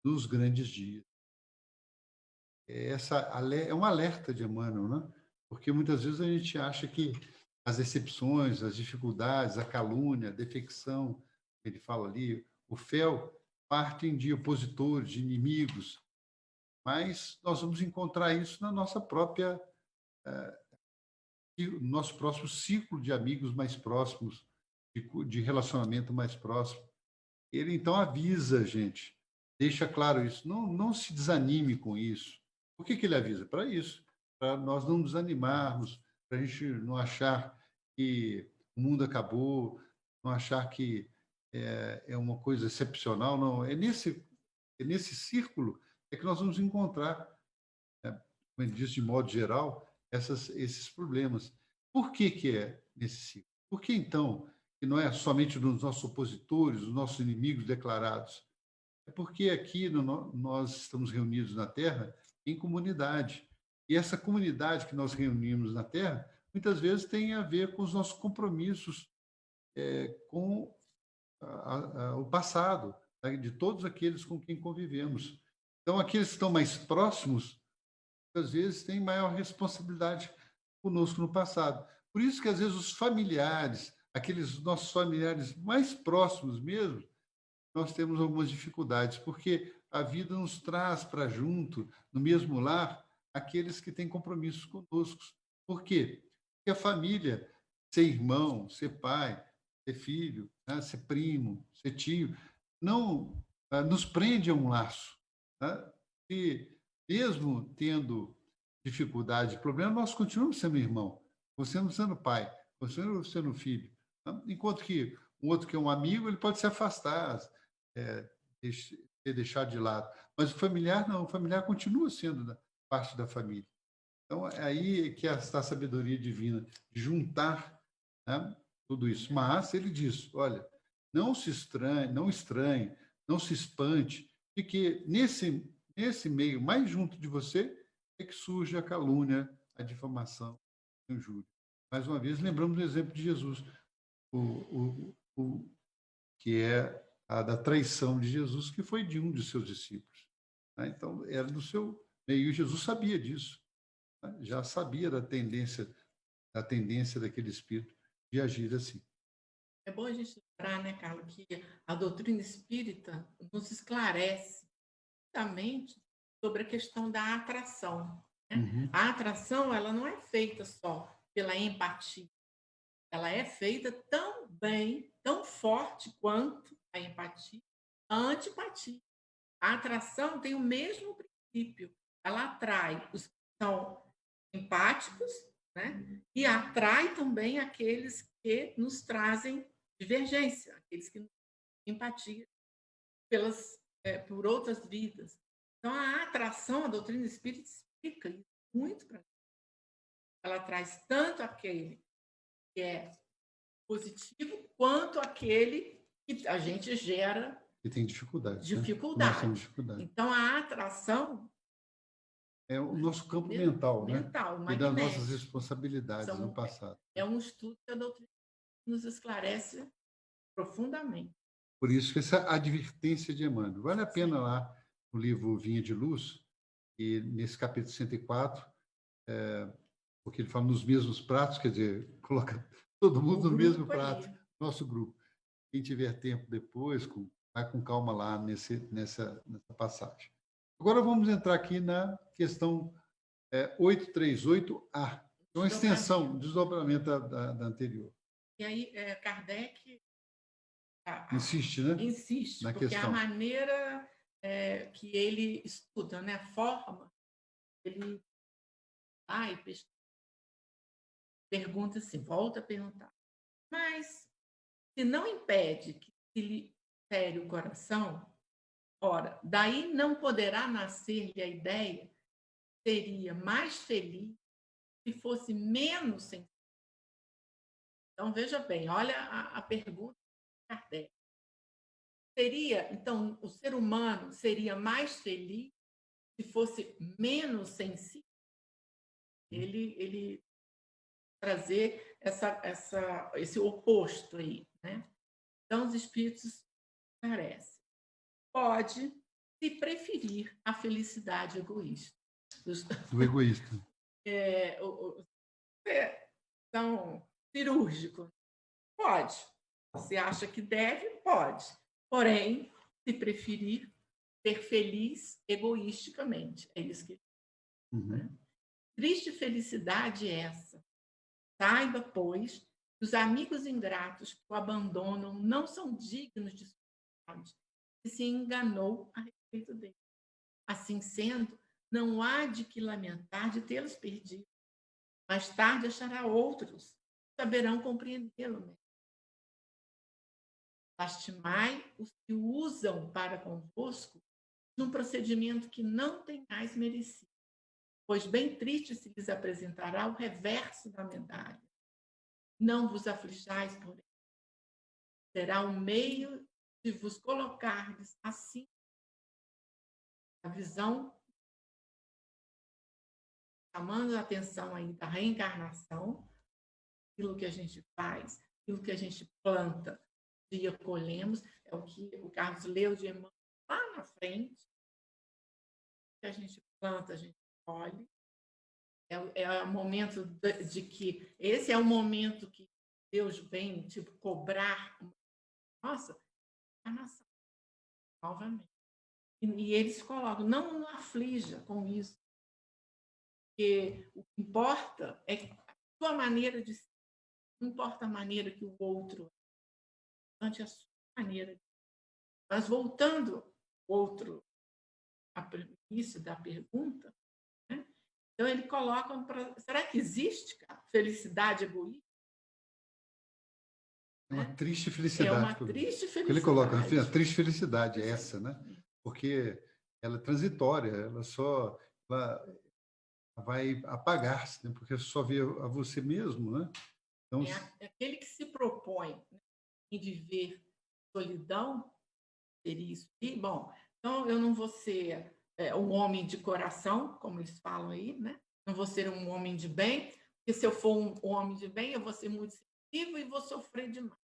nos grandes dias. Essa é um alerta de Emmanuel, né? Porque muitas vezes a gente acha que as decepções, as dificuldades, a calúnia, a defecção, ele fala ali, o fel, partem de opositores, de inimigos, mas nós vamos encontrar isso na nossa própria, no nosso próximo ciclo de amigos mais próximos, de relacionamento mais próximo. Ele então avisa a gente, deixa claro isso, não se desanime com isso. Por que ele avisa? Para isso, para nós não nos desanimarmos, para a gente não achar que o mundo acabou, não achar que é uma coisa excepcional, não. É nesse círculo que nós vamos encontrar, como ele diz, de modo geral, esses problemas. Por que é nesse ciclo? Por que, então, que não é somente dos nossos opositores, dos nossos inimigos declarados? É porque aqui nós estamos reunidos na Terra em comunidade. E essa comunidade que nós reunimos na Terra, muitas vezes tem a ver com os nossos compromissos com o passado, né, de todos aqueles com quem convivemos. Então, aqueles que estão mais próximos, às vezes, têm maior responsabilidade conosco no passado. Por isso que, às vezes, os familiares, aqueles nossos familiares mais próximos mesmo, nós temos algumas dificuldades, porque a vida nos traz para junto, no mesmo lar, aqueles que têm compromissos conosco. Por quê? Porque a família, ser irmão, ser pai, ser filho, né, ser primo, ser tio, não nos prende a um laço. Né? E mesmo tendo dificuldade, problema, nós continuamos sendo irmão, continuamos sendo pai, continuamos sendo filho. Né? Enquanto que um outro que é um amigo, ele pode se afastar, ser deixado de lado. Mas o familiar não, o familiar continua sendo parte da família. Então, é aí que está a sabedoria divina, de juntar, né, tudo isso. Mas ele diz, olha, não se estranhe, não se espante, porque nesse meio, mais junto de você, é que surge a calúnia, a difamação, a injúria. Mais uma vez, lembramos do exemplo de Jesus, que é a da traição de Jesus, que foi de um de seus discípulos. Né? Então, era do seu meio, e Jesus sabia disso, né? Já sabia da tendência daquele espírito de agir assim.
É bom a gente lembrar, né, Carlos, que a doutrina espírita nos esclarece justamente sobre a questão da atração. Né?
Uhum.
A atração, ela não é feita só pela empatia, ela é feita tão bem, tão forte quanto a empatia, a antipatia. A atração tem o mesmo princípio. Ela atrai os que são empáticos, né? E atrai também aqueles que nos trazem divergência, aqueles que nos têm empatia por outras vidas. Então, a atração, a doutrina espírita explica isso muito para a gente. Ela traz tanto aquele que é positivo, quanto aquele que a gente gera
E tem dificuldade.
dificuldade.
Nós temos dificuldade.
Então, a atração
é o nosso campo mental, né? E das nossas responsabilidades no passado.
É um estudo que a doutrina nos esclarece profundamente.
Por isso que essa advertência de Emmanuel. Vale a pena lá no livro Vinha de Luz, e nesse capítulo 104, porque ele fala nos mesmos pratos, quer dizer, coloca todo mundo no mesmo prato. nosso grupo. Quem tiver tempo depois, vai com calma lá nessa passagem. Agora vamos entrar aqui na questão 838A, é uma extensão, desdobramento da anterior.
E aí, Kardec
insiste, né?
Insiste,
na
porque
questão.
a maneira que ele estuda, né? A forma, ele vai pesquisa, pergunta assim, volta a perguntar. Mas, se não impede que se lhe fere o coração, ora, daí não poderá nascer-lhe a ideia que seria mais feliz se fosse menos sensível. Então, veja bem, olha a pergunta de Kardec. Então, o ser humano seria mais feliz se fosse menos sensível? Ele trazer esse oposto aí, né? Então, os espíritos esclarecem. Pode, se preferir, a felicidade egoísta.
Do egoísta.
São cirúrgicos. Pode. Você acha que deve? Pode. Porém, se preferir, ser feliz egoisticamente. É isso que. Né? Triste felicidade é essa. Saiba, pois, que os amigos ingratos que o abandonam não são dignos de suporte, e se enganou a respeito dele. Assim sendo, não há de que lamentar de tê-los perdido. Mais tarde achará outros que saberão compreendê-lo. Lastimai os que usam para convosco num procedimento que não tenhais merecido, pois bem triste se lhes apresentará o reverso da medalha. Não vos aflijais, porém. Será um meio de vos colocardes assim a visão, chamando a atenção aí da reencarnação, aquilo que a gente faz, aquilo que a gente planta, dia colhemos, é o que o Carlos leu de Emmanuel lá na frente, o que a gente planta, a gente colhe. É o momento de que esse é o momento que Deus vem, tipo, cobrar. Nossa, encarnação, novamente. E eles colocam, não aflija com isso, porque o que importa é a sua maneira de ser, não importa a maneira que o outro é, ante a sua maneira de ser. Mas voltando outro a início da pergunta, né? Então ele coloca, será que existe, cara, felicidade egoísta?
É uma triste felicidade.
É uma triste felicidade.
Ele coloca, a triste felicidade é essa, né? Porque ela é transitória, ela vai apagar-se, né? Porque só vê a você mesmo, né? Então,
aquele que se propõe, né, em viver solidão, seria isso. E, bom, então eu não vou ser um homem de coração, como eles falam aí, né? Não vou ser um homem de bem, porque se eu for um homem de bem, eu vou ser muito sensível e vou sofrer demais.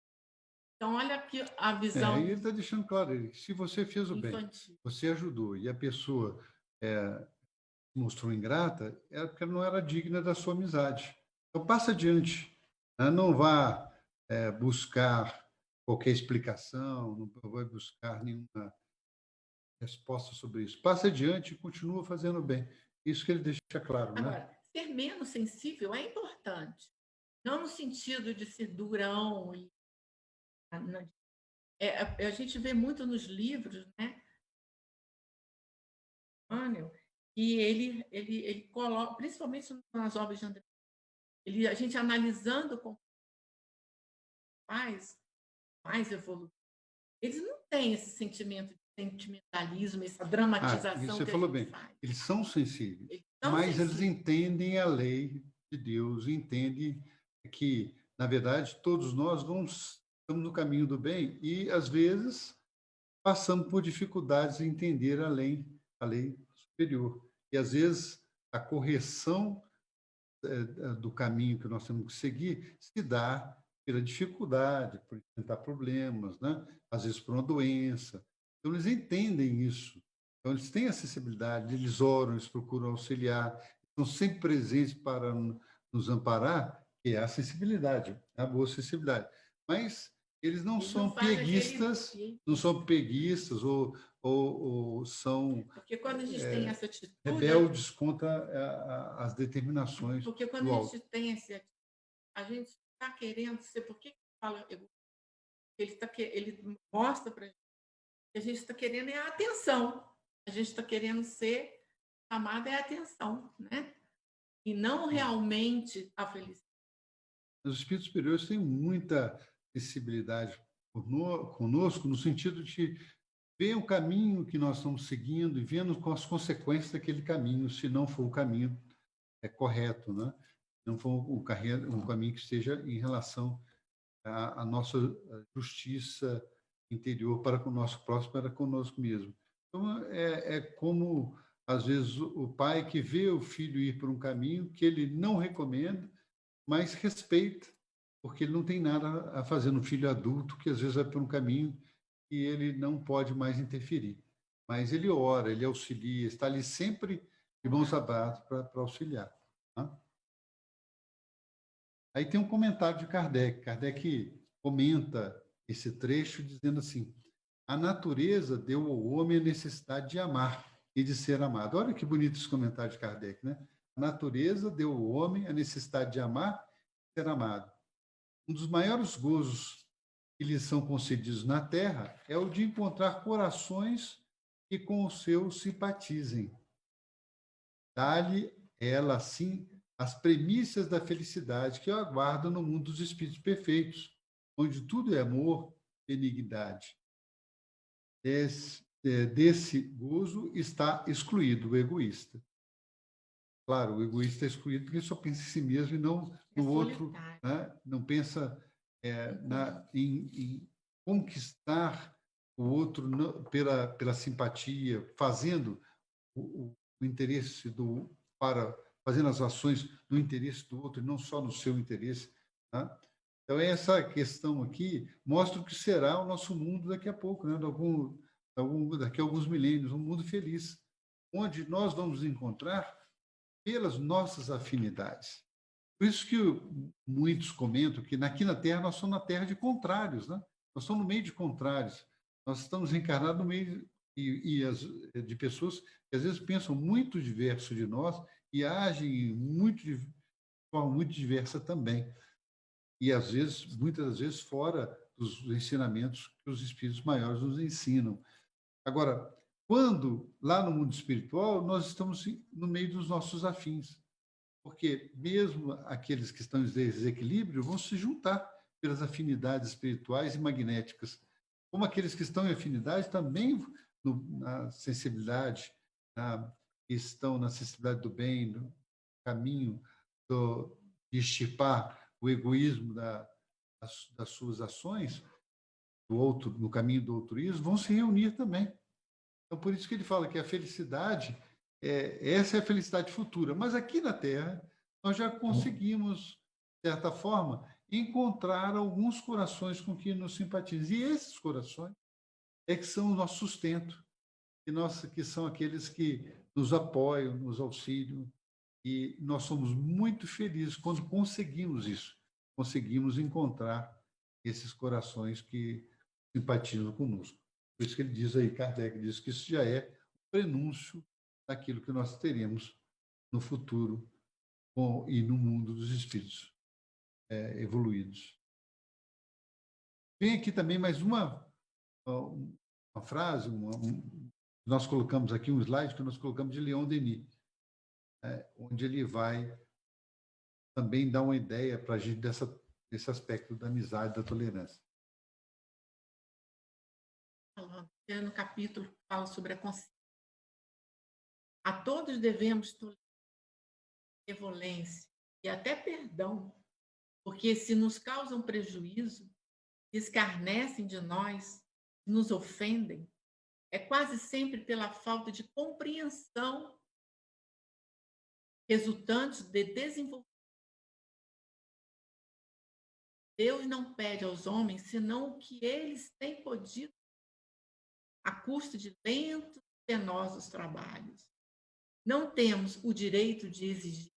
Então, olha aqui a visão.
Ele está deixando claro, se você fez o bem, você ajudou, e a pessoa mostrou ingrata, é porque ela não era digna da sua amizade. Então, passa adiante. Né? Não vá buscar qualquer explicação, não vai buscar nenhuma resposta sobre isso. Passa adiante e continua fazendo bem. Isso que ele deixa claro.
Agora,
né?
ser menos sensível é importante. Não no sentido de ser durão. A gente vê muito nos livros, né? E ele coloca, principalmente nas obras de André, a gente analisando com mais evoluído, eles não têm esse sentimento de sentimentalismo, essa dramatização
você
que
falou
a gente
bem.
faz.
Eles são sensíveis, mas eles entendem a lei de Deus, entendem que, na verdade, todos nós não estamos no caminho do bem e, às vezes, passamos por dificuldades em entender a lei superior. E, às vezes, a correção do caminho que nós temos que seguir se dá pela dificuldade, por enfrentar problemas, né? Às vezes por uma doença. Então, eles entendem isso. Então, eles têm acessibilidade, eles oram, eles procuram auxiliar, estão sempre presentes para nos amparar, que é a acessibilidade, a boa acessibilidade. Mas Eles não
Eles não
são
fazem
pieguistas, não são peguistas ou são
porque quando a gente tem essa atitude,
rebeldes contra as determinações
porque quando
do
a
alto.
gente tem esse, a gente está querendo ser, por que fala, ele mostra para a gente que a gente está querendo é a atenção, a gente está querendo ser amada é a atenção, né? E não realmente a felicidade.
Os espíritos superiores têm muita sensibilidade conosco, no sentido de ver o caminho que nós estamos seguindo e vendo com as consequências daquele caminho, se não for o caminho correto, né? Não for um caminho que esteja em relação à nossa justiça interior para com o nosso próximo, para conosco mesmo. Então, é como, às vezes, o pai que vê o filho ir por um caminho que ele não recomenda, mas respeita, porque ele não tem nada a fazer no filho adulto, que às vezes vai por um caminho que ele não pode mais interferir. Mas ele ora, ele auxilia, está ali sempre de mãos abertas para auxiliar. Tá? Aí tem um comentário de Kardec. Kardec comenta esse trecho dizendo assim: a natureza deu ao homem a necessidade de amar e de ser amado. Olha que bonito esse comentário de Kardec, né? A natureza deu ao homem a necessidade de amar e ser amado. Um dos maiores gozos que lhes são concedidos na Terra é o de encontrar corações que com o seu simpatizem. Dá-lhe ela, assim, as premissas da felicidade que eu aguardo no mundo dos espíritos perfeitos, onde tudo é amor, benignidade. Desse gozo está excluído o egoísta. Claro, o egoísta é excluído porque só pensa em si mesmo e não no outro, né? Não pensa em conquistar o outro pela simpatia, fazendo o interesse fazendo as ações no interesse do outro e não só no seu interesse. Tá? Então, essa questão aqui mostra o que será o nosso mundo daqui a pouco, né? Daqui a alguns milênios, um mundo feliz, onde nós vamos encontrar pelas nossas afinidades. Por isso que muitos comentam que aqui na Terra nós somos na Terra de contrários, né? Nós estamos no meio de contrários. Nós estamos encarnados no meio de pessoas que às vezes pensam muito diverso de nós e agem de forma muito diversa também. E às vezes, muitas das vezes, fora dos ensinamentos que os espíritos maiores nos ensinam. Agora, quando lá no mundo espiritual nós estamos no meio dos nossos afins, porque mesmo aqueles que estão em desequilíbrio vão se juntar pelas afinidades espirituais e magnéticas, como aqueles que estão em afinidade também na sensibilidade, estão na sensibilidade do bem, no caminho de extirpar o egoísmo das suas ações, do outro, no caminho do altruísmo, vão se reunir também. Então, por isso que ele fala que a felicidade, essa é a felicidade futura. Mas aqui na Terra, nós já conseguimos, de certa forma, encontrar alguns corações com que nos simpatizam. E esses corações é que são o nosso sustento, que são aqueles que nos apoiam, nos auxiliam. E nós somos muito felizes quando conseguimos isso. Conseguimos encontrar esses corações que simpatizam conosco. Por isso que ele diz aí, Kardec diz que isso já é o prenúncio daquilo que nós teremos no futuro e no mundo dos espíritos evoluídos. Tem aqui também mais uma frase, nós colocamos aqui um slide que nós colocamos de Leon Denis, onde ele vai também dar uma ideia para a gente desse aspecto da amizade, da tolerância.
No capítulo que fala sobre a consciência. A todos devemos benevolência e até perdão, porque se nos causam prejuízo, escarnecem de nós, nos ofendem, é quase sempre pela falta de compreensão resultante de desenvolvimento. Deus não pede aos homens senão o que eles têm podido a custo de lentos e penosos trabalhos. Não temos o direito de exigir.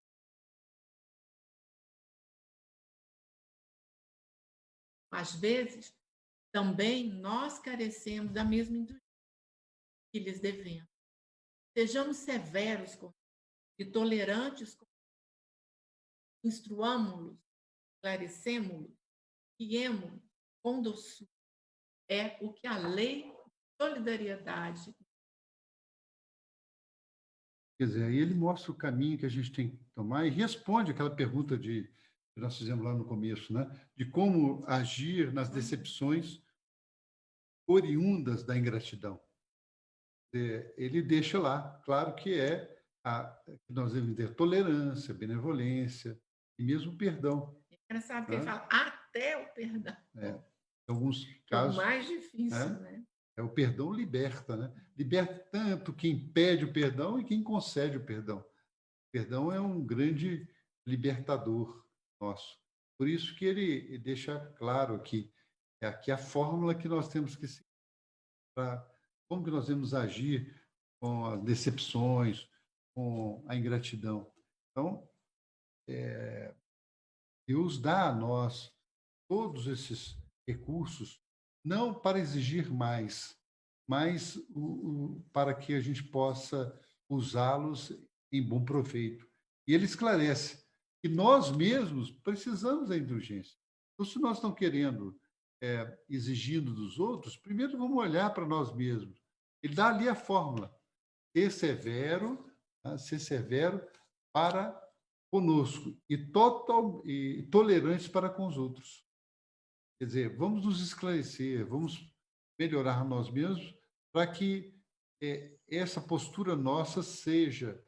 Às vezes, também nós carecemos da mesma indulgência que lhes devemos. Sejamos severos e tolerantes, instruamo-los, esclarecemos-los, guiemo-los com doçura. É o que a lei de solidariedade.
Quer dizer, aí ele mostra o caminho que a gente tem que tomar e responde aquela pergunta que nós fizemos lá no começo, né? De como agir nas decepções oriundas da ingratidão. Ele deixa lá, claro que que nós devemos ter tolerância, benevolência e mesmo perdão.
É engraçado que ele fala até o perdão.
Em alguns
Que é o
casos,
mais difícil, né?
O perdão liberta, né? Liberta tanto quem pede o perdão e quem concede o perdão. O perdão é um grande libertador nosso. Por isso que ele deixa claro aqui, aqui a fórmula que nós temos que seguir para como que nós devemos agir com as decepções, com a ingratidão. Então, Deus dá a nós todos esses recursos, não para exigir mais, mas para que a gente possa usá-los em bom proveito. E ele esclarece que nós mesmos precisamos da indulgência. Então, se nós estamos querendo, exigindo dos outros, primeiro vamos olhar para nós mesmos. Ele dá ali a fórmula: ser severo, tá? Ser severo para conosco e tolerantes para com os outros. Quer dizer, vamos nos esclarecer, vamos melhorar nós mesmos para que essa postura nossa seja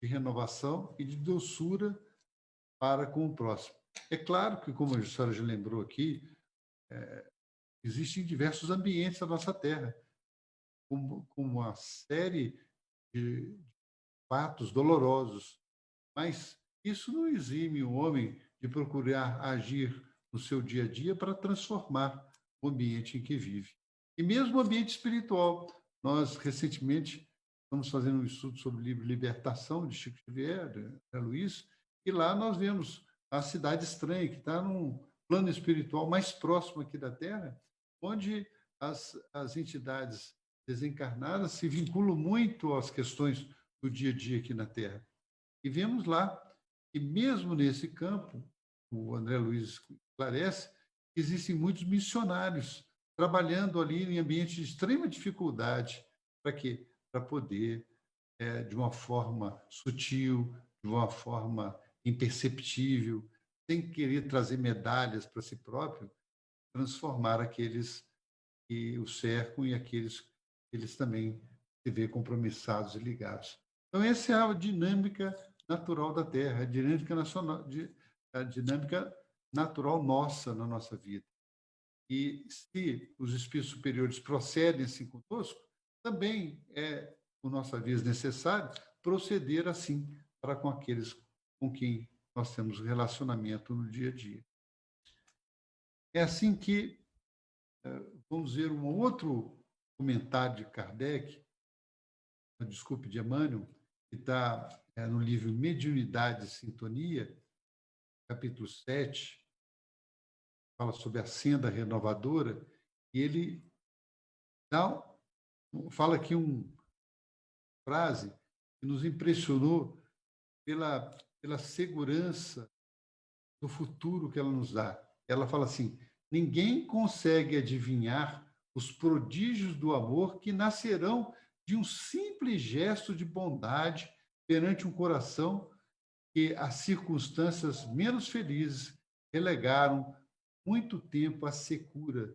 de renovação e de doçura para com o próximo. É claro que, como a senhora já lembrou aqui, existem diversos ambientes da nossa Terra, com uma série de fatos dolorosos, mas isso não exime o homem de procurar agir no seu dia a dia para transformar o ambiente em que vive. E mesmo o ambiente espiritual. Nós, recentemente, estamos fazendo um estudo sobre o livro Libertação, de Chico Xavier, de André Luiz, e lá nós vemos a cidade estranha, que está num plano espiritual mais próximo aqui da Terra, onde as entidades desencarnadas se vinculam muito às questões do dia a dia aqui na Terra. E vemos lá que, mesmo nesse campo, o André Luiz esclarece, existem muitos missionários trabalhando ali em ambientes de extrema dificuldade. Para quê? Para poder, de uma forma sutil, de uma forma imperceptível, sem querer trazer medalhas para si próprio, transformar aqueles que o cercam e aqueles que eles também se vê compromissados e ligados. Então, essa é a dinâmica natural da Terra, a dinâmica natural nossa na nossa vida. E se os espíritos superiores procedem assim conosco, também é, por nossa vez, necessário proceder assim para com aqueles com quem nós temos relacionamento no dia a dia. É assim que vamos ver um outro comentário de Kardec, desculpe, de Emmanuel, que está no livro Mediunidade e Sintonia, capítulo 7, fala sobre a senda renovadora, e ele fala aqui uma frase que nos impressionou pela segurança do futuro que ela nos dá. Ela fala assim: ninguém consegue adivinhar os prodígios do amor que nascerão de um simples gesto de bondade perante um coração que as circunstâncias menos felizes relegaram muito tempo à secura,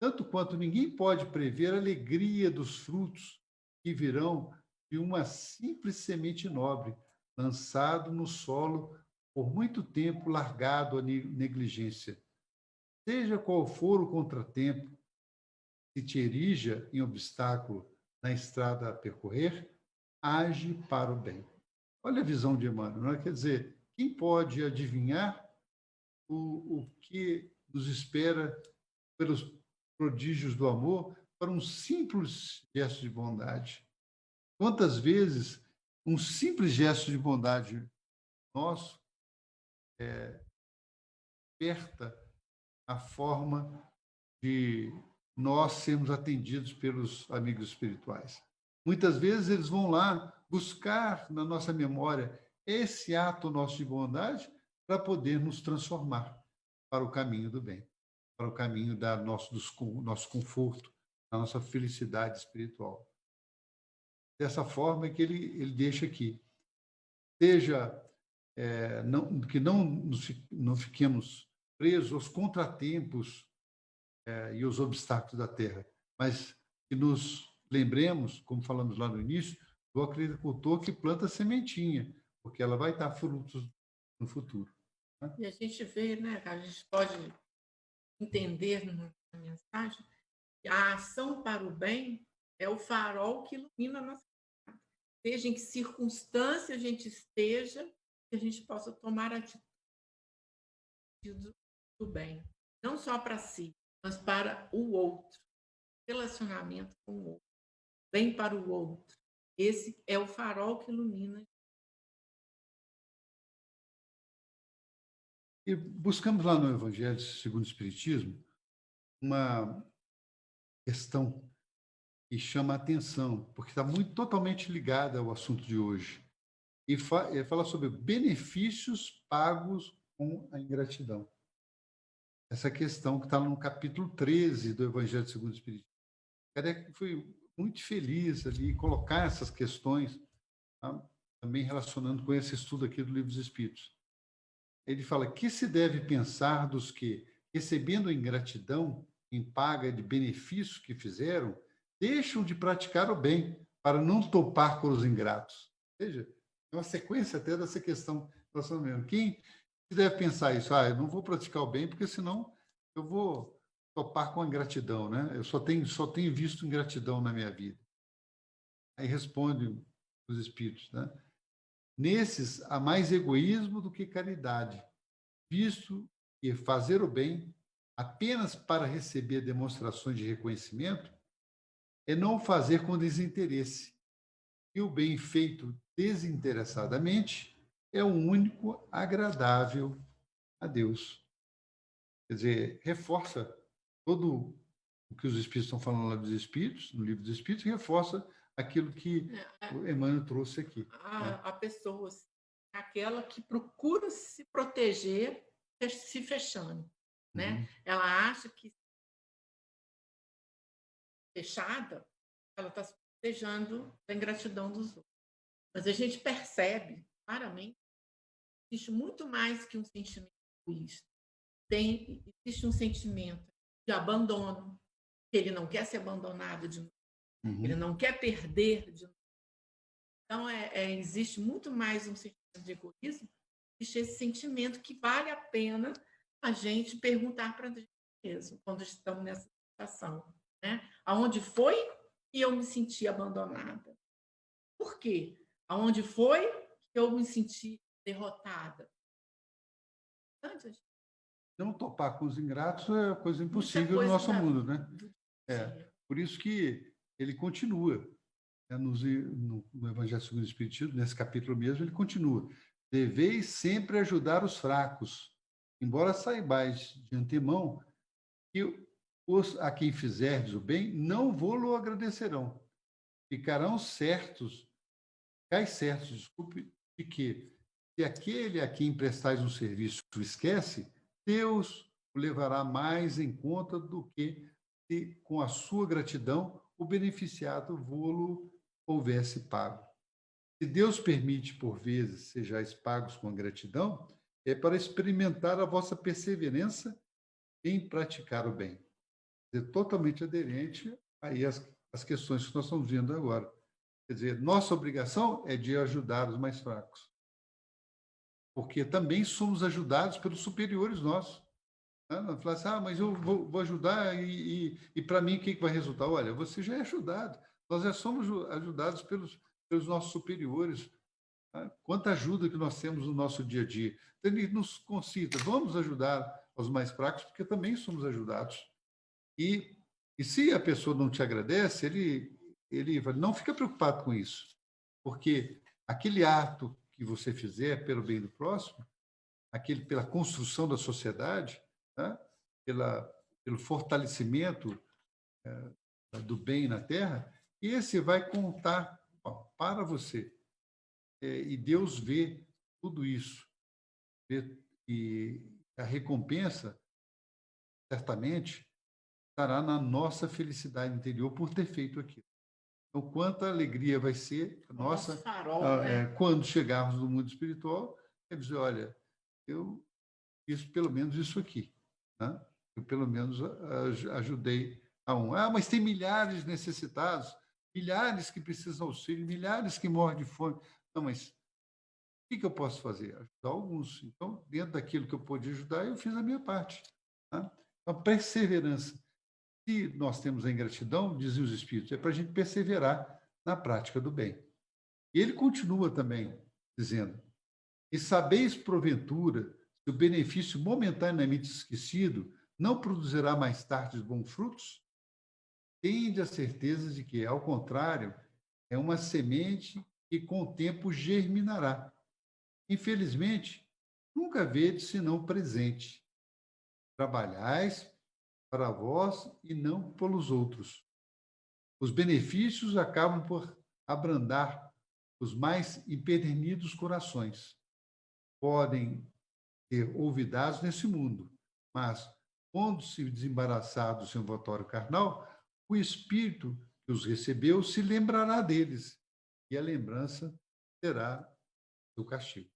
tanto quanto ninguém pode prever a alegria dos frutos que virão de uma simples semente nobre, lançado no solo por muito tempo largado à negligência. Seja qual for o contratempo que te erija em obstáculo na estrada a percorrer, age para o bem. Olha a visão de Emmanuel, não é? Quer dizer, quem pode adivinhar o que nos espera pelos prodígios do amor para um simples gesto de bondade? Quantas vezes um simples gesto de bondade nosso desperta a forma de nós sermos atendidos pelos amigos espirituais. Muitas vezes eles vão lá buscar na nossa memória esse ato nosso de bondade para poder nos transformar para o caminho do bem, para o caminho da nosso conforto, da nossa felicidade espiritual. Dessa forma que ele deixa aqui. Seja que não fiquemos presos aos contratempos e aos obstáculos da terra, mas que nos lembremos, como falamos lá no início, do agricultor que planta sementinha, porque ela vai dar frutos no futuro. Né?
E a gente vê, né, a gente pode entender na mensagem que a ação para o bem é o farol que ilumina a nossa vida. Seja em que circunstância a gente esteja, que a gente possa tomar atitude do bem. Não só para si, mas para o outro. Relacionamento com o outro. Bem para o outro. Esse é o farol que ilumina.
E buscamos lá no Evangelho segundo o Espiritismo uma questão que chama a atenção, porque está totalmente ligada ao assunto de hoje. E fala sobre benefícios pagos com a ingratidão. Essa questão que está no capítulo 13 do Evangelho segundo o Espiritismo. Kardec foi muito feliz ali em colocar essas questões, tá? Também relacionando com esse estudo aqui do Livro dos Espíritos. Ele fala que se deve pensar dos que, recebendo ingratidão em paga de benefícios que fizeram, deixam de praticar o bem para não topar com os ingratos. Ou seja, é uma sequência até dessa questão relacionamento. Quem deve pensar isso? Eu não vou praticar o bem porque senão eu vou topar com a ingratidão, né? Eu só tenho visto ingratidão na minha vida. Aí responde os espíritos, né? Nesses há mais egoísmo do que caridade, visto que fazer o bem apenas para receber demonstrações de reconhecimento é não o fazer com desinteresse. E o bem feito desinteressadamente é o único agradável a Deus. Quer dizer, reforça todo o que os Espíritos estão falando lá dos Espíritos, no Livro dos Espíritos, reforça aquilo que o Emmanuel trouxe aqui.
A pessoa, aquela que procura se proteger, se fechando. Né? Ela acha que fechada, ela está se protejando da ingratidão dos outros. Mas a gente percebe claramente que existe muito mais que um sentimento egoísta. Existe um sentimento de abandono, que ele não quer ser abandonado de novo, ele não quer perder de novo. Então, existe muito mais um sentimento de egoísmo, existe esse sentimento que vale a pena a gente perguntar para a gente mesmo, quando estamos nessa situação. Né? Aonde foi que eu me senti abandonada? Por quê? Aonde foi que eu me senti derrotada?
Não topar com os ingratos é coisa impossível no nosso mundo, né? Por isso que ele continua, né, no Evangelho segundo o Espiritismo, nesse capítulo mesmo, ele continua. Deveis sempre ajudar os fracos, embora saibais de antemão que a quem fizerdes o bem não vou-lo agradecerão. Ficarão certos, desculpe, de que se aquele a quem prestais um serviço o esquece, Deus o levará mais em conta do que se, com a sua gratidão, o beneficiado vô-lo houvesse pago. Se Deus permite, por vezes, sejais pagos com a gratidão, é para experimentar a vossa perseverança em praticar o bem. É totalmente aderente aí às questões que nós estamos vendo agora. Quer dizer, nossa obrigação é de ajudar os mais fracos. Porque também somos ajudados pelos superiores nossos. Né? Falar assim, mas eu vou ajudar e para mim o que vai resultar? Olha, você já é ajudado. Nós já somos ajudados pelos nossos superiores. Né? Quanta ajuda que nós temos no nosso dia a dia. Então, ele nos concita, vamos ajudar os mais fracos, porque também somos ajudados. E se a pessoa não te agradece, ele fala, não fica preocupado com isso, porque aquele ato que você fizer pelo bem do próximo, pela construção da sociedade, tá? Pelo fortalecimento do bem na terra, e esse vai contar para você. E Deus vê tudo isso. E a recompensa, certamente, estará na nossa felicidade interior por ter feito aquilo. Então, quanta alegria vai ser a nossa
farol, né?
quando chegarmos no mundo espiritual, é dizer, olha, eu fiz pelo menos isso aqui, né? Eu pelo menos ajudei a um. Mas tem milhares necessitados, milhares que precisam de auxílio, milhares que morrem de fome. Não, mas o que eu posso fazer? Ajudar alguns. Então, dentro daquilo que eu pude ajudar, eu fiz a minha parte. Tá? Então, perseverança. Se nós temos a ingratidão, dizem os Espíritos, é para a gente perseverar na prática do bem. E ele continua também dizendo, e sabeis, porventura, que o benefício momentaneamente esquecido não produzirá mais tarde bons frutos? Tende a certeza de que, ao contrário, é uma semente que com o tempo germinará. Infelizmente, nunca vedes senão presente. Trabalhais para vós e não pelos outros. Os benefícios acabam por abrandar os mais empedernidos corações. Podem ter olvidados nesse mundo, mas, quando se desembaraçar do seu envoltório carnal, o Espírito que os recebeu se lembrará deles, e a lembrança será do castigo.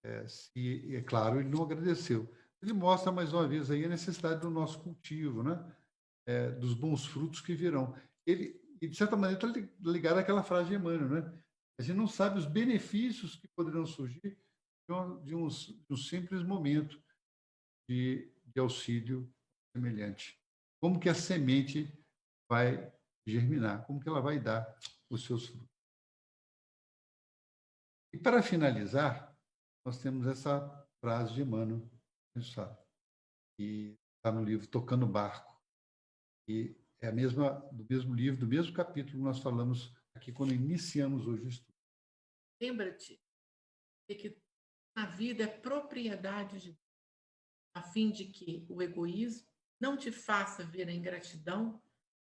É claro, ele não agradeceu. Ele mostra mais uma vez aí a necessidade do nosso cultivo, né? Dos bons frutos que virão. Ele, e de certa maneira, está ligado àquela frase de Emmanuel, né? A gente não sabe os benefícios que poderão surgir de um simples momento de auxílio semelhante. Como que a semente vai germinar? Como que ela vai dar os seus frutos? E para finalizar, nós temos essa frase de Emmanuel, que está no livro Tocando Barco. E é a mesma, do mesmo livro, do mesmo capítulo que nós falamos aqui quando iniciamos hoje o estudo.
Lembra-te de que a vida é propriedade de Deus, a fim de que o egoísmo não te faça ver a ingratidão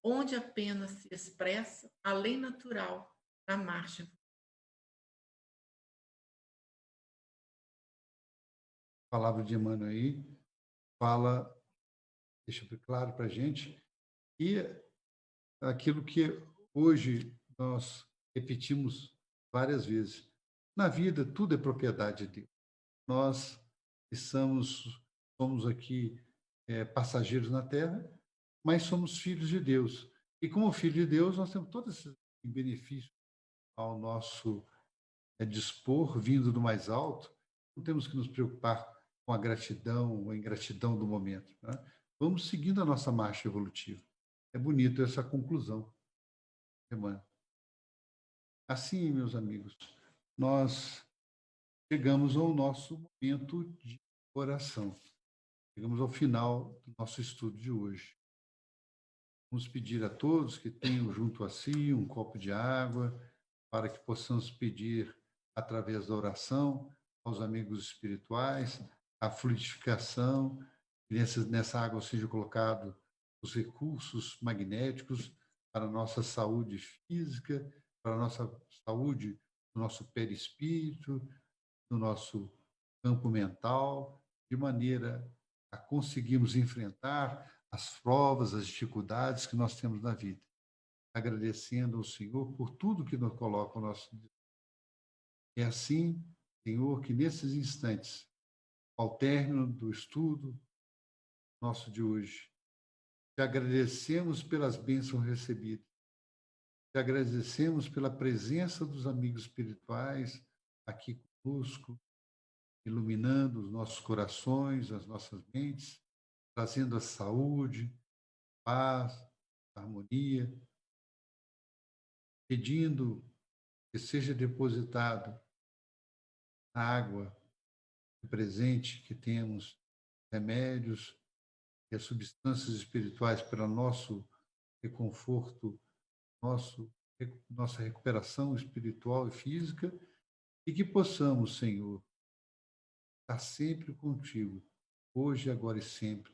onde apenas se expressa a lei natural da marcha.
A palavra de Emmanuel aí fala, deixa claro para a gente, e aquilo que hoje nós repetimos várias vezes. Na vida, tudo é propriedade de Deus. Nós que somos aqui passageiros na Terra, mas somos filhos de Deus. E como filho de Deus, nós temos todos esses benefícios ao nosso dispor, vindo do mais alto. Não temos que nos preocupar com a gratidão ou a ingratidão do momento. Né? Vamos seguindo a nossa marcha evolutiva. É bonito essa conclusão, Emmanuel. Assim, meus amigos, nós chegamos ao nosso momento de oração. Chegamos ao final do nosso estudo de hoje. Vamos pedir a todos que tenham junto a si um copo de água, para que possamos pedir, através da oração, aos amigos espirituais, a fluidificação, e nessa água seja colocado os recursos magnéticos para a nossa saúde física, para a nossa saúde do nosso perispírito, do nosso campo mental, de maneira a conseguirmos enfrentar as provas, as dificuldades que nós temos na vida, agradecendo ao Senhor por tudo que nos coloca ao nosso dispor. É assim, Senhor, que nesses instantes, ao término do estudo nosso de hoje, te agradecemos pelas bênçãos recebidas, te agradecemos pela presença dos amigos espirituais aqui conosco, iluminando os nossos corações, as nossas mentes, trazendo a saúde, paz, harmonia, pedindo que seja depositado a água presente que temos, remédios e as substâncias espirituais para nosso reconforto, nossa recuperação espiritual e física, e que possamos, Senhor, estar sempre contigo, hoje, agora e sempre,